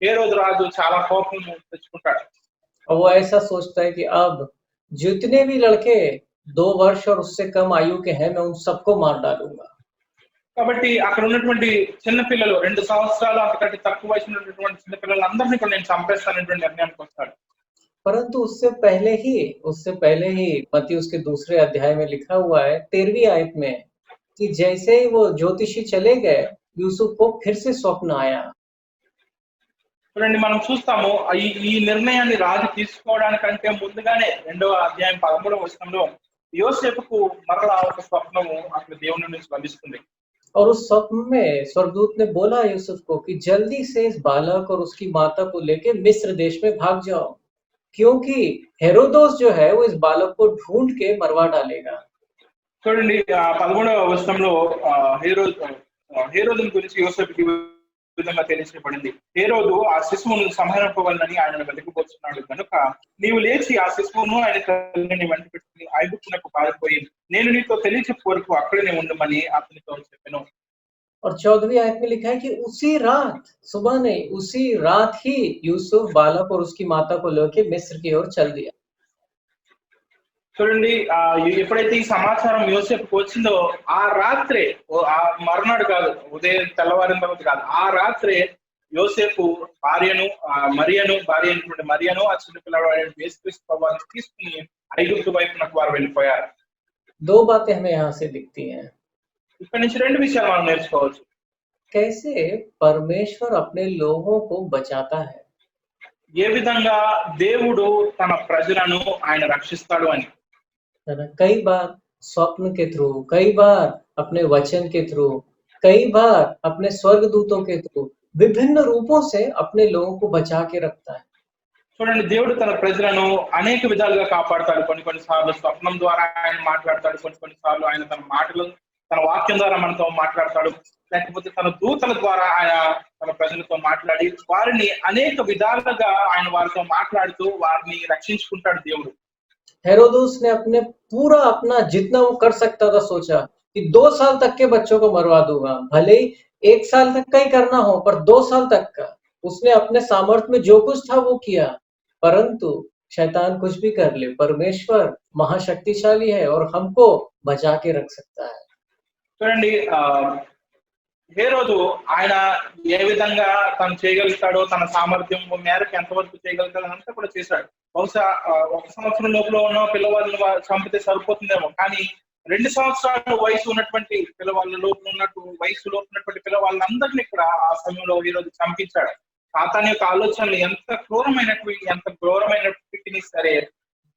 హేరోదు రాజు చాలా కోపం తెచ్చుకుంటాడు. और वो ऐसा सोचता है कि अब जितने भी लड़के 2 वर्ष और उससे कम आयु के हैं, मैं उन सबको मार डालूंगा। కాబట్టి అక్కడ ఉన్నటువంటి చిన్నపిల్లలు 2 సంవత్సరాలు అంతకంటే తక్కువ వయసు ఉన్నటువంటి చిన్నపిల్లలందరినీ కూడా నేను చంపేస్తానటువంటి నిర్ణయానికి వస్తాడు. परंतु उससे पहले ही मत्ती उसके दूसरे अध्याय में लिखा हुआ है 13वीं आयत में कि जैसे ही वो ज्योतिषी चले गए, यूसुफ को फिर से स्वप्न आया। చూడండి మనం చూస్తాము ఈ నిర్ణయాన్ని రాజు తీసుకోవడానికంటే ముందుగానే 2వ అధ్యాయం 13వ వచనంలో యోసేపుకు మరలా ఒక స్వప్నము అక్కడ దేవుని నుంచి లభిస్తుంది. और उस स्वप्न में स्वर्गदूत ने बोला यूसुफ को कि जल्दी से इस बालक और उसकी माता को लेके मिस्र देश में भाग जाओ, क्योंकि हेरोदोस जो है वो इस बालक को ढूंढ के मरवा डालेगा। చూడండి 13వ వచనంలో హేరోదుని గురించి యోసేపుకి ఈ విధంగా తెలియజేయబడింది. హేరోదు ఆ శిశువును సంహరింపవలనని ఆయన వెతకబోతున్నాడు కనుక నీవు లేచి ఆ శిశువును ఆయన తల్లిని వెంట పెట్టుకుని ఐగుప్తునకు పారిపోయి నేను నీతో తెలియచెప్పు వరకు అక్కడనే ఉండమని అతనితో చెప్పాను. और 14वीं आयत में लिखा है कि उसी रात, सुबह नहीं, उसी रात ही यूसुफ बालक और उसकी माता को लेके मिस्र की ओर चल दिया। చూడండి ఎప్పుడైతే ఈ సమాచారం యోసేపుకు వచ్చిందో ఆ రాత్రే, ఆ మర్నాడు కాదు, ఉదయం తెల్లవారిన తర్వాత కాదు, ఆ రాత్రే యోసేపు భార్య అయినటువంటి మరియను ఆ చిన్న పిల్లవాడు యేసుక్రీస్తు ప్రభువుని తీసుకుని ఐగుప్తు వైపునకు వారు వెళ్ళిపోయారు. 2 बातें हमें यहाँ से दिखती हैं। ఇక్కడ నుంచి 2 విషయాలు మనం నేర్చుకోవచ్చు. कैसे परमेश्वर अपने लोगों को बचाता है। ఏ విధంగా దేవుడు తన ప్రజలను ఆయన రక్షిస్తాడు అని. कई बार स्वप्न के थ्रू, कई बार अपने वचन के थ्रू, कई बार अपने स्वर्गदूतों के थ्रू, विभिन्न रूपों से अपने लोगों को बचा के रखता है। చూడండి దేవుడు తన ప్రజలను అనేక విధాలుగా కాపాడతాడు. కొన్ని సార్లు స్వప్నం ద్వారా ఆయన మాట్లాడతాడు, కొన్ని సార్లు ఆయన తన వాక్యం ద్వారా మనతో మాట్లాడతాడు, లేకపోతే తన దూతల ద్వారా ఆయన తన ప్రజలతో మాట్లాడి వారిని అనేక విధాలుగా ఆయన వారితో మాట్లాడుతూ వారిని రక్షించుకుంటాడు దేవుడు. हेरोदोस ने अपना जितना वो कर सकता था सोचा कि 2 साल तक के बच्चों को मरवा दूंगा, भले ही 1 साल तक का ही करना हो, पर 2 साल तक का। उसने अपने सामर्थ्य में जो कुछ था वो किया, परंतु शैतान कुछ भी कर ले, परमेश्वर महाशक्तिशाली है और हमको बचा के रख सकता है। చూడండి హేరోదు ఆయన ఏ విధంగా తను చేయగలుగుతాడో, తన సామర్థ్యం మేరకు ఎంతవరకు చేయగలుగుతాడో అంతా కూడా చేశాడు. బహుశా 1 సంవత్సరం లోపల ఉన్న పిల్లవాళ్ళని చంపితే సరిపోతుందేమో, కానీ 2 సంవత్సరాల వయసు ఉన్నటువంటి వయసులో ఉన్నటువంటి పిల్లవాళ్ళందరినీ కూడా ఆ సమయంలో హేరోదు చంపించాడు. సాతాను యొక్క ఆలోచనలు ఎంత క్రూరమైనప్పటికీ సరే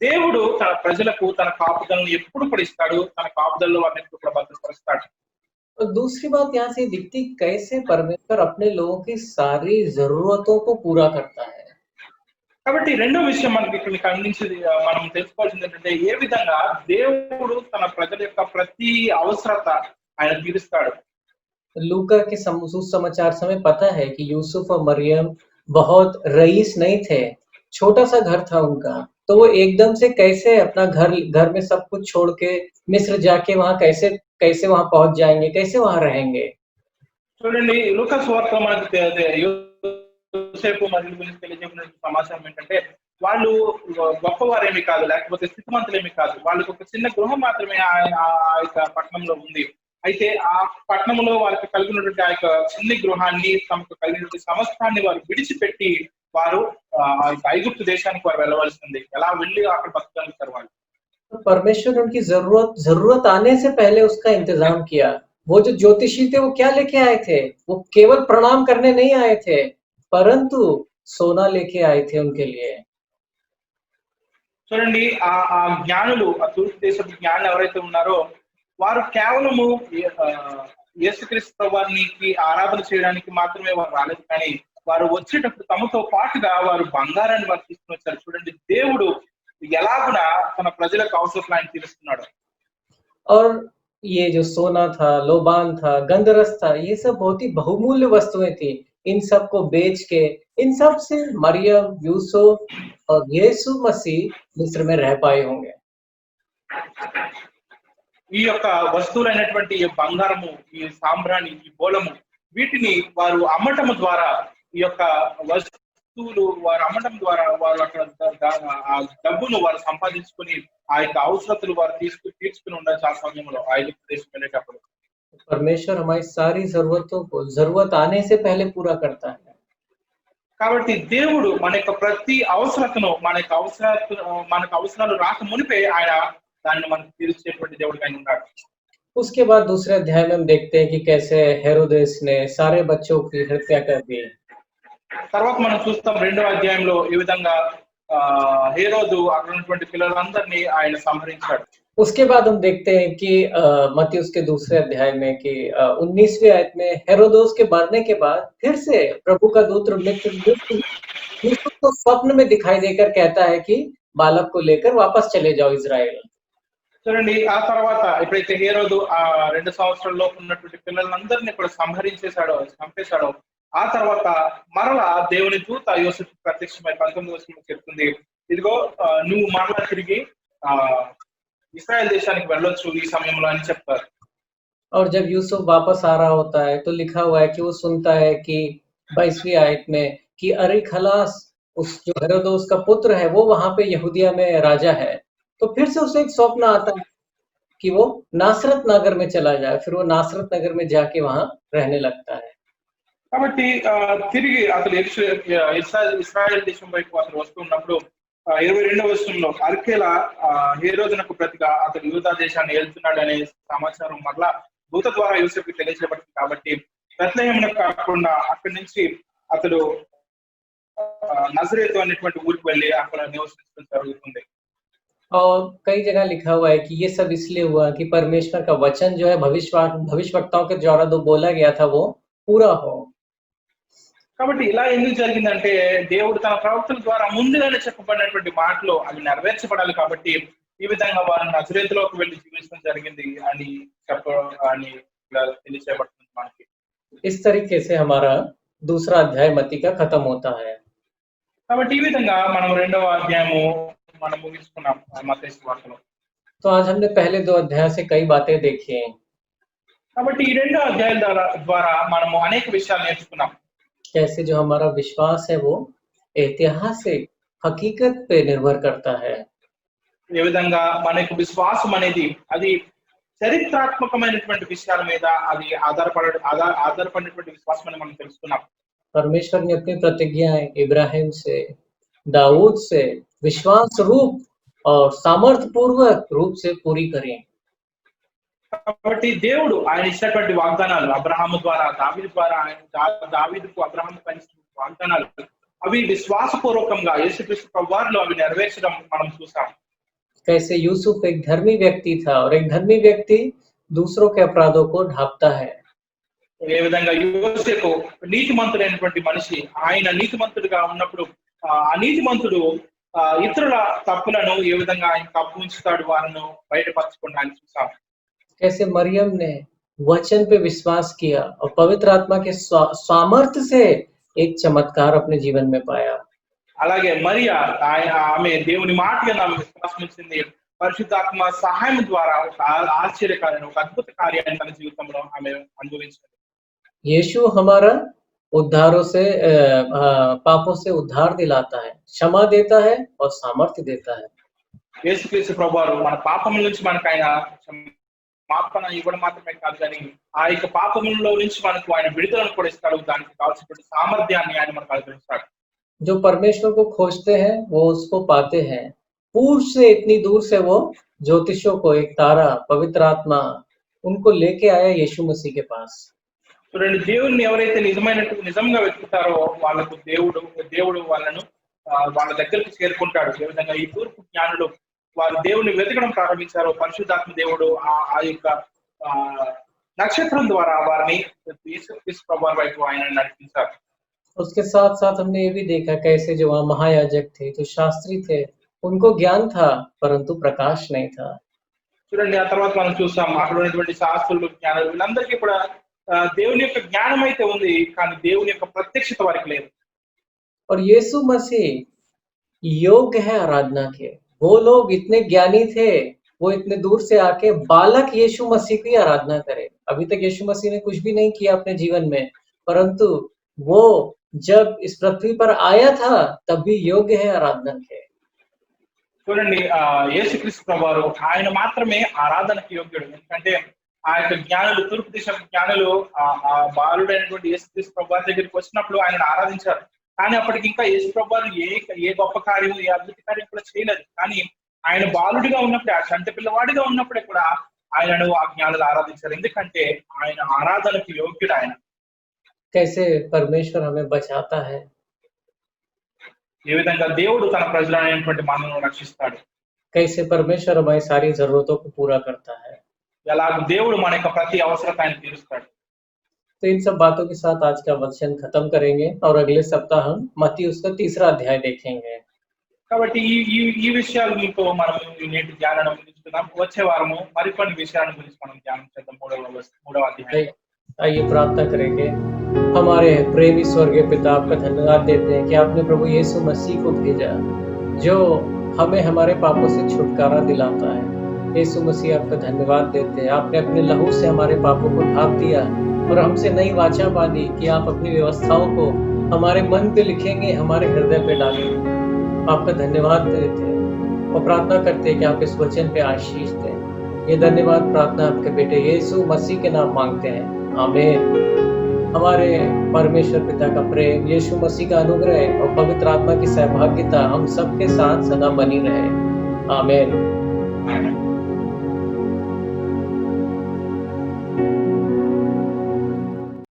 దేవుడు తన ప్రజలకు తన కాపుదలను ఎప్పుడు కూడా ఇస్తాడు, తన కాపుదలను వారిని ఎప్పుడు కూడా భద్రపరుస్తాడు. और दूसरी बात यहाँ से दिखती कैसे परमेश्वर अपने लोगों की सारी जरूरतों को पूरा करता है। కాబట్టి రెండో విషయం మనకి ఇక్కడ అందించేది మనం తెలుసుకోవాల్సింది ఏంటంటే ఏ విధంగా దేవుడు తన ప్రజల యొక్క ప్రతి అవసరత ఆయన తీరుస్తాడు. लूका के सुसमाचार से हमें पता है कि यूसुफ और मरियम बहुत रईस नहीं थे, छोटा सा घर था उनका, तो वो एकदम से कैसे अपना घर घर में सब कुछ छोड़ के मिस्र जाके वहाँ कैसे कैसे वहाँ पहुँच जाएँगे, कैसे वहाँ रहेंगे? చూడండి లూకాసు వార్త మనకు యోసేపు మరియు గురించి తెలియజేసిన సమాచారం ఏంటంటే వాళ్ళు గొప్పవారేమి కాదు, లేకపోతే స్థితిమంతులేమి కాదు. వాళ్ళకి ఒక చిన్న గృహం మాత్రమే ఆ యొక్క పట్టణంలో ఉంది. అయితే ఆ పట్టణంలో వాళ్ళకి కలిగినటువంటి ఆ యొక్క చిన్ని గృహాన్ని, తమకు కలిగినటువంటి సమస్తాన్ని వారు విడిచిపెట్టి వారు ఆ యొక్క ఐగుప్తు దేశానికి వారు వెళ్ళవలసింది. ఎలా వెళ్ళి అక్కడ బతకగలుగుతారు వాళ్ళు? तो परमेश्वर उनकी ज़रूरत आने से पहले उसका इंतज़ाम किया। वो जो ज्योतिषी थे वो क्या लेके आए थे? वो केवल प्रणाम करने नहीं आए थे, परंतु सोना लेके आए थे उनके लिए। చూడండి ఆ జ్ఞానులు, ఆ తూర్పు దేశపు జ్ఞానులు ఎవరైతే ఉన్నారో వారు కేవలము యేసుక్రీస్తు ప్రభువానికి ఆరాధన చేయడానికి మాత్రమే వారు రాలేదు, కానీ వారు వచ్చేటప్పుడు తమతో పాటుగా వారు బంగారాన్ని వారు తీసుకుని వచ్చారు. చూడండి దేవుడు ఎలాగున తన ప్రజలకు అవసరం ఆయన తీరుస్తున్నాడు. और ये जो सोना था, लोबान था, गंधरस था, ये सब बहुत ही बहुमूल्य वस्तुएँ थी। इन सब को बेच के, इन सब से मरियम, यूसुफ और यीशु मसीह मिस्र में रह पाए होंगे। ఈ యొక్క వస్తువులైనటువంటి ఈ బంగారము, ఈ సాంబ్రాణి, ఈ బోళము, వీటిని వారు అమ్మటము ద్వారా, ఈ యొక్క వస్తువులు వారు అమ్మటం ద్వారా వారు అక్కడ ఆ డబ్బును వారు సంపాదించుకుని ఆ యొక్క అవసరతలు వారు తీర్చుకుని ఉండొచ్చు ఆ సమయంలో ఐగుప్తు దేశం వెళ్ళేటప్పుడు. परमेश्वर हमारी सारी ज़रूरतों को ज़रूरत आने से पहले पूरा करता है। కాబట్టి దేవుడు మన యొక్క ప్రతి అవసరతను, మనకు అవసరాలు రాక మునిపే ఆయన దాన్ని మనకు తీర్చేటువంటి దేవుడిగా ఆయన ఉన్నాడు. उसके बाद दूसरे अध्याय में हम देखते हैं कि कैसे हेरोदेस ने सारे बच्चों की हत्या कर दी। తర్వాత మనం చూస్తాం రెండవ అధ్యాయంలో ఈ విధంగా హేరోదు అక్కడ ఉన్నటువంటి పిల్లలందరినీ ఆయన సంహరించాడు. उसके बाद हम देखते हैं कि मत्ती उसके दूसरे अध्याय में कि 19वीं आयत में हेरोदोस के मरने के बाद फिर से प्रभु का दूत यूसुफ को स्वप्न में दिखाई देकर कहता है कि बालक को लेकर वापस चले जाओ इज़राइल। చూడండి ఆ తర్వాత ఎప్పుడైతే హేరోదు ఆ 2 సంవత్సరాల లోపు ఉన్నటువంటి పిల్లలందరినీ కూడా చంపేశాడో ఆ తర్వాత మరలా దేవుని దూత యోసేపు ప్రత్యక్షమై 19వ వచనంలో చెప్తుంది, ఇదిగో నువ్వు మరలా తిరిగి ఇశ్రాయేల్ దేశానికి వెళ్ళొచ్చు ఈ సమయంలో అని చెప్తారు. और जब यूसुफ वापस आ रहा होता है तो लिखा हुआ है कि वो सुनता है कि 22वीं आयत में कि अरे खलास, उस जो हेरोदोस का पुत्र है वो वहां पे यहूदिया में राजा है। तो फिर से उसे एक स्वप्न आता है कि वो नासरत नगर में चला जाए, फिर वो नासरत नगर में जाके वहां रहने लगता है। కాబట్టి తిరిగి అతను ఇశ్రాయేల్ దేశం వైపు అతను వస్తున్నప్పుడు 22వ వచనంలో అర్కేలా హేరోదునకు ప్రతిగా అతను యూదా దేశాన్ని ఏలుతున్నాడు అనే సమాచారం మరలా దూత ద్వారా యోసేపుకి తెలియజేయబడింది. కాబట్టి బెత్లెహేమునకు కాకుండా అక్కడి నుంచి అతడు నజరేతు అనేటువంటి ఊరికి వెళ్ళి అక్కడ నివసించడం జరుగుతుంది. और कई जगह लिखा हुआ है कि ये सब इसलिए हुआ कि परमेश्वर का वचन जो है भविष्यवक्ताओं के द्वारा जो बोला गया था वो पूरा हो। కాబట్టి ఇలా ఎందుకు జరిగిందంటే దేవుడు తన ప్రవక్తల ద్వారా ముందుగానే చెప్పబడినటువంటి మాటలు అవి నెరవేర్చబడాలి. కాబట్టి ఈ విధంగా వారు నజరేతులోకి వెళ్ళి జీవించడం జరిగింది అని తెలియచేయబడుతుంది మనకి. इस तरीके से हमारा दूसरा अध्याय मत्ती का खत्म होता है। కాబట్టి ఈ విధంగా మనం రెండవ అధ్యాయము మనం ముగించుకున్నాం మత్తయి సువార్తలో. तो आज हमने पहले 2 अध्याय से कई बातें देखी हैं। కాబట్టి ఈ రెండో అధ్యాయం ద్వారా మనము అనేక విషయాలు నేర్చుకున్నాం. कैसे जो हमारा विश्वास है वो ऐतिहासिक हकीकत पे निर्भर करता है। ఏ విధంగా మన యొక్క విశ్వాసం అనేది అది చరిత్రాత్మకమైనటువంటి విషయాల మీద అది ఆధారపడినటువంటి విశ్వాసం అని మనం తెలుసుకున్నాం. परमेश्वर ने अपनी प्रतिज्ञाएं इब्राहिम से, दाऊद से विश्वास रूप और सामर्थ्य पूर्वक रूप से पूरी करी। కాబట్టి దేవుడు ఆయన ఇచ్చినటువంటి వాగ్దానాలు అబ్రహాము ద్వారా, దావీదుకు అబ్రహాము కలిసిన వాగ్దానాలు అవి విశ్వాసపూర్వకంగా యేసుక్రీస్తు ప్రభువారిలో అవి నెరవేర్చడం మనం చూసాం. कैसे यूसुफ एक धर्मी व्यक्ति था और एक धर्मी व्यक्ति दूसरों के अपराधों को ढांपता है। ఏ విధంగా యోసేపు నీతిమంతుడైనటువంటి మనిషి, ఆయన నీతిమంతుడిగా ఉన్నప్పుడు ఆ నీతిమంతుడు ఇతరుల తప్పులను ఏ విధంగా ఆయన తప్పు ఉంచుతాడు, వారిని బయటపరచకుండా ఆయన చూసాం. कैसे मरियम ने वचन पे विश्वास किया और पवित्र आत्मा के सामर्थ्य से एक चमत्कार अपने जीवन में पाया। అలాగే మరియా ఆమె దేవుని మాట యందు ఆమె విశ్వాసం ఉంచింది. పరిశుద్ధాత్మ సహాయం ద్వారా ఒక ఆశ్చర్యకార్యాన్ని, ఒక అద్భుత కార్యాన్ని తన జీవితంలో ఆమె అనుభవించింది. यीशु हमारा उद्धारों से पापों से उद्धार दिलाता है, क्षमा देता है और सामर्थ्य देता है। యేసుక్రీస్తు ప్రభువారు మన పాపముల నుంచి మనకు ఆయన క్షమాపణ ఇవ్వడం మాత్రమే కాదు, కానీ ఆ యొక్క పాపములలో నుంచి మనకు ఆయన విడుదలను కూడా ఇస్తాడు. దానికి కావాల్సినటువంటి సామర్థ్యాన్ని ఆయన మనకు అనుగ్రహిస్తాడు. जो परमेश्वर को खोजते हैं वो उसको पाते हैं। पूर्व से इतनी दूर से वो ज्योतिषों को, एक तारा, पवित्र आत्मा उनको लेके आया यीशु मसीह के पास। చూడండి, దేవుణ్ణి ఎవరైతే నిజంగా వెతుకుతారో వాళ్ళకు దేవుడు వాళ్ళను వాళ్ళ దగ్గరికి చేరుకుంటాడు. ఏ విధంగా ఈ తూర్పు జ్ఞానులు వారు దేవుని వెతకడం ప్రారంభించారో, పరిశుద్ధాత్మ దేవుడు ఆ యొక్క నక్షత్రం ద్వారా వారిని యేసుక్రీస్తు ప్రభువారి వైపు ఆయన నడిపించారు. उसके साथ साथ हमने ये भी देखा कैसे जो वहाँ महायाजक थे, जो शास्त्री थे, उनको ज्ञान था परंतु प्रकाश नहीं था। చూడండి, ఆ తర్వాత మనం చూసాం అక్కడ ఉన్నటువంటి శాస్త్రులు, జ్ఞానులు వీళ్ళందరికీ కూడా దేవుని యొక్క జ్ఞానం అయితే ఉంది, కానీ దేవుని యొక్క ప్రత్యక్షత వారికి లేదు. और यीशु मसीह योग्य है आराधना के। वो लोग इतने ज्ञानी थे, वो इतने दूर से आके बालक यीशु मसीह की आराधना करे। अभी तक यीशु मसीह ने कुछ भी नहीं किया अपने जीवन में, परंतु वो जब इस पृथ्वी पर आया था तब भी योग्य है आराधना के। చూడండి, యేసుక్రీస్తు ప్రభువారు ఆయన మాత్రమే ఆరాధనకి యోగ్యుడు. ఎందుకంటే ఆ యొక్క జ్ఞానులు, తూర్పు దిశ జ్ఞానులు ఆ బాలుడైనటువంటి యేసుక్రీస్తు ప్రభువారి దగ్గరికి వచ్చినప్పుడు ఆయనను ఆరాధించారు. కానీ అప్పటికి ఇంకా యేసు ప్రభువారు ఏ గొప్ప కార్యం, ఏ అద్భుత కార్యం కూడా చేయలేదు. కానీ ఆయన బాలుడిగా ఉన్నప్పుడే, ఆ చంటి పిల్లవాడిగా ఉన్నప్పుడే కూడా ఆయనను ఆ జ్ఞానులు ఆరాధించారు. ఎందుకంటే ఆయన ఆరాధనకి యోగ్యుడు. ఆయన कैसे परमेश्वर हमें बचाता है, ఏ విధంగా దేవుడు తన ప్రజలైనటువంటి మనల్ని రక్షిస్తాడు, कैसे परमेश्वर हमारी सारी जरूरतों को पूरा करता है। ఎలాగ దేవుడు మన యొక్క ప్రతి అవసరత ఆయన తీరుస్తాడు. तो इन सब बातों के साथ आज का वचन खत्म करेंगे और अगले सप्ताह हम मत्ती उसका 3रा अध्याय देखेंगे। కాబట్టి ఈ విషయాలతో మనం నేటి ధ్యానం ముగించుకుందాం. వచ్చే వారము మరికొన్ని విషయాల గురించి మనం ధ్యానం చేద్దాం. మూడవ అధ్యాయం. आइए प्रार्थना करेंगे। हमारे प्रेमी स्वर्गीय पिता, आपका धन्यवाद देते हैं कि आपने प्रभु यीशु मसीह को भेजा, जो हमें हमारे पापों से छुटकारा दिलाता है। यीशु मसीह, आपका धन्यवाद देते हैं, आपने अपने लहू से हमारे पापों को ढांप दिया और हमसे नई वाचा बांधी कि आप अपनी व्यवस्थाओं को हमारे मन पे लिखेंगे, हमारे हृदय पे डालेंगे। आपका धन्यवाद देते हैं और प्रार्थना करते हैं कि आप इस वचन पे आशीष दें। ये धन्यवाद प्रार्थना आपके बेटे यीशु मसीह के नाम मांगते हैं, आमीन। हमारे परमेश्वर पिता का प्रेम, यीशु मसीह का अनुग्रह और पवित्र आत्मा की सहभागिता हम सबके साथ सदा बनी रहे, आमीन।